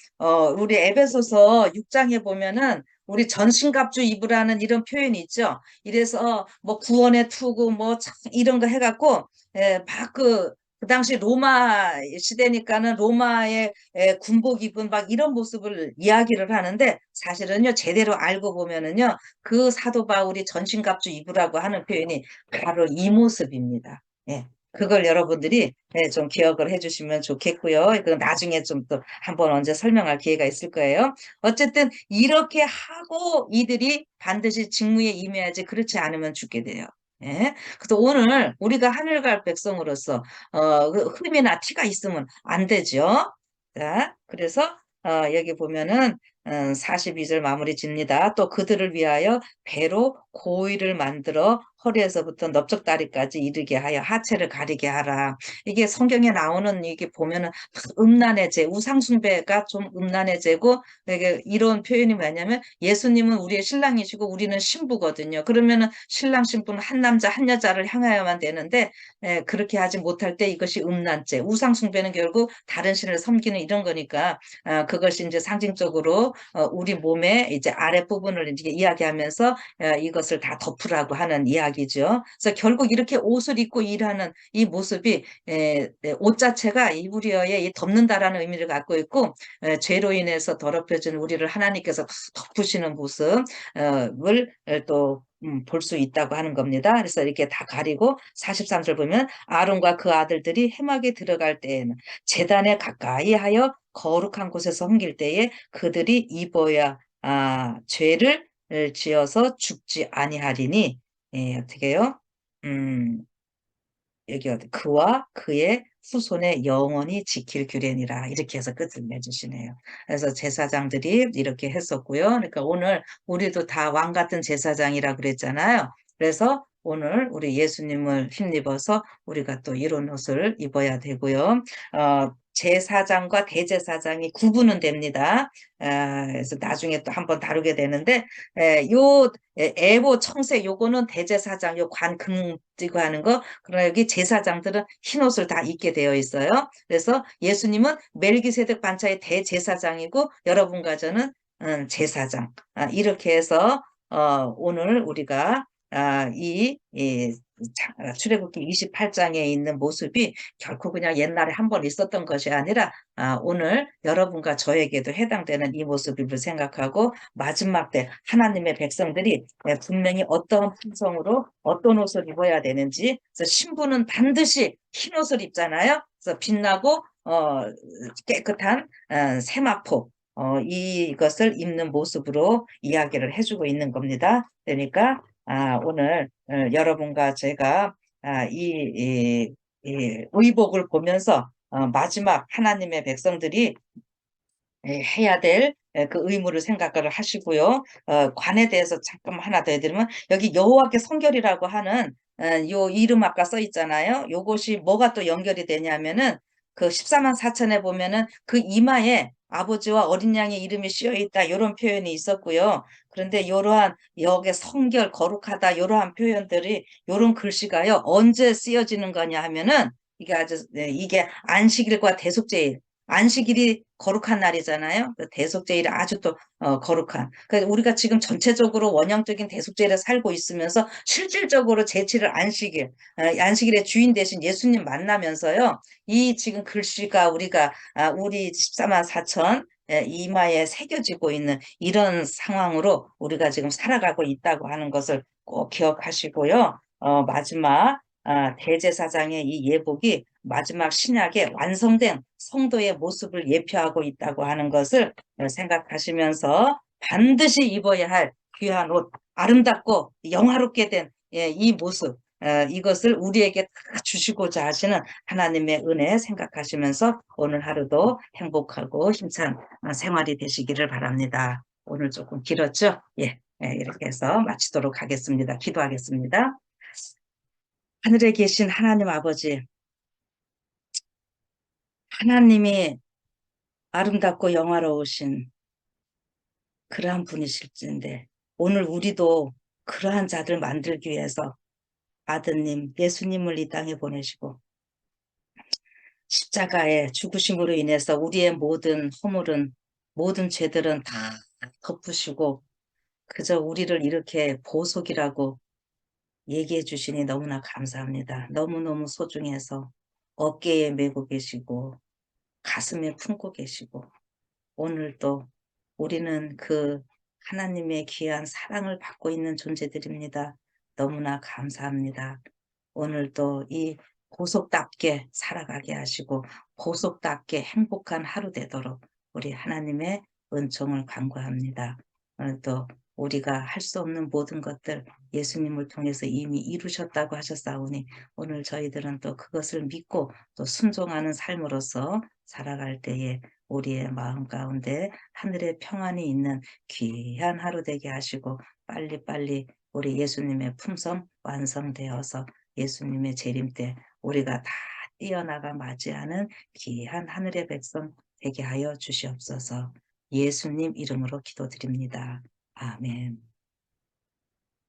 우리 에베소서 6장에 보면은 우리 전신갑주 입으라는 이런 표현이 있죠. 이래서 뭐 구원의 투구 뭐 이런 거 해갖고 그 당시 로마 시대니까는 로마의 군복 입은 막 이런 모습을 이야기를 하는데 사실은요 제대로 알고 보면은요 그 사도 바울이 전신갑주 입으라고 하는 표현이 바로 이 모습입니다. 예. 그걸 여러분들이 좀 기억을 해주시면 좋겠고요. 그 나중에 좀 또 한번 언제 설명할 기회가 있을 거예요. 어쨌든 이렇게 하고 이들이 반드시 직무에 임해야지 그렇지 않으면 죽게 돼요. 예. 그래서 오늘 우리가 하늘 갈 백성으로서 그 흠이나 티가 있으면 안 되죠. 자, 그래서 여기 보면은 42절 마무리 짓니다. 또 그들을 위하여 배로 고위를 만들어 허리에서부터 넓적다리까지 이르게 하여 하체를 가리게 하라. 이게 성경에 나오는 이게 보면은 음란의 죄, 우상숭배가 좀 음란의 죄고 이게 이런 표현이 뭐냐면 예수님은 우리의 신랑이시고 우리는 신부거든요. 그러면은 신랑 신부는 한 남자 한 여자를 향하여만 되는데 그렇게 하지 못할 때 이것이 음란죄, 우상숭배는 결국 다른 신을 섬기는 이런 거니까 그것이 이제 상징적으로 우리 몸의 이제 아랫부분을 이제 이야기하면서 이것을 다 덮으라고 하는 이야기죠. 그래서 결국 이렇게 옷을 입고 일하는 이 모습이 옷 자체가 이불이어의 이 덮는다라는 의미를 갖고 있고 죄로 인해서 더럽혀진 우리를 하나님께서 덮으시는 모습을 또 볼 수 있다고 하는 겁니다. 그래서 이렇게 다 가리고 43절 보면 아론과 그 아들들이 회막에 들어갈 때에는 제단에 가까이 하여 거룩한 곳에서 섬길 때에 그들이 입어야 죄를 지어서 죽지 아니하리니 어떻게 해요? 음, 여기 어디 그와 그의 후손의 영원히 지킬 규례니라 이렇게 해서 끝을 내주시네요. 그래서 제사장들이 이렇게 했었고요. 그러니까 오늘 우리도 다 왕 같은 제사장이라 그랬잖아요. 그래서 오늘 우리 예수님을 힘입어서 우리가 또 이런 옷을 입어야 되고요. 제사장과 대제사장이 구분은 됩니다. 그래서 나중에 또 한번 다루게 되는데 요 애보 청색 요거는 대제사장 요 관금 띠고 하는 거 그러나 여기 제사장들은 흰 옷을 다 입게 되어 있어요. 그래서 예수님은 멜기세덱 반차의 대제사장이고 여러분과 저는 제사장 이렇게 해서 오늘 우리가 출애굽기 28장에 있는 모습이 결코 그냥 옛날에 한 번 있었던 것이 아니라 오늘 여러분과 저에게도 해당되는 이 모습을 생각하고 마지막 때 하나님의 백성들이 분명히 어떤 품성으로 어떤 옷을 입어야 되는지 그래서 신부는 반드시 흰 옷을 입잖아요. 그래서 빛나고 깨끗한 세마포 이것을 입는 모습으로 이야기를 해주고 있는 겁니다. 그러니까 오늘 여러분과 제가 이 의복을 보면서 마지막 하나님의 백성들이 해야 될 그 의무를 생각을 하시고요. 관에 대해서 잠깐 하나 더 해드리면 여기 여호와께 성결이라고 하는 요 이름 아까 써 있잖아요. 요것이 뭐가 또 연결이 되냐면은 그 14만 4천에 보면은 그 이마에 아버지와 어린 양의 이름이 씌어 있다 이런 표현이 있었고요. 그런데 이러한 여기에 성결 거룩하다 이러한 표현들이 이런 글씨가요 언제 쓰여지는 거냐 하면은 이게 아주 이게 안식일과 대속제일 안식일이 거룩한 날이잖아요. 그 대속죄일이 아주 또 거룩한. 그래서 우리가 지금 전체적으로 원형적인 대속죄일에 살고 있으면서 실질적으로 제7일 안식일, 안식일의 주인 대신 예수님 만나면서요. 이 지금 글씨가 우리가 우리 14만 4천 이마에 새겨지고 있는 이런 상황으로 우리가 지금 살아가고 있다고 하는 것을 꼭 기억하시고요. 마지막 대제사장의 이 예복이 마지막 신약의 완성된 성도의 모습을 예표하고 있다고 하는 것을 생각하시면서 반드시 입어야 할 귀한 옷, 아름답고 영화롭게 된 이 모습, 이것을 우리에게 다 주시고자 하시는 하나님의 은혜 생각하시면서 오늘 하루도 행복하고 힘찬 생활이 되시기를 바랍니다. 오늘 조금 길었죠? 예, 이렇게 해서 마치도록 하겠습니다. 기도하겠습니다. 하늘에 계신 하나님 아버지, 하나님이 아름답고 영화로우신 그러한 분이실진데 오늘 우리도 그러한 자들 만들기 위해서 아드님 예수님을 이 땅에 보내시고 십자가의 죽으심으로 인해서 우리의 모든 허물은 모든 죄들은 다 덮으시고 그저 우리를 이렇게 보속이라고 얘기해 주시니 너무나 감사합니다. 너무너무 소중해서 어깨에 메고 계시고 가슴에 품고 계시고 오늘도 우리는 그 하나님의 귀한 사랑을 받고 있는 존재들입니다. 너무나 감사합니다. 오늘도 이 보속답게 살아가게 하시고 보속답게 행복한 하루 되도록 우리 하나님의 은총을 간구합니다. 오늘도 우리가 할 수 없는 모든 것들 예수님을 통해서 이미 이루셨다고 하셨사오니 오늘 저희들은 또 그것을 믿고 또 순종하는 삶으로서 살아갈 때에 우리의 마음 가운데 하늘의 평안이 있는 귀한 하루 되게 하시고 빨리빨리 우리 예수님의 품성 완성되어서 예수님의 재림 때 우리가 다 뛰어나가 맞이하는 귀한 하늘의 백성 되게 하여 주시옵소서. 예수님 이름으로 기도드립니다. 아멘.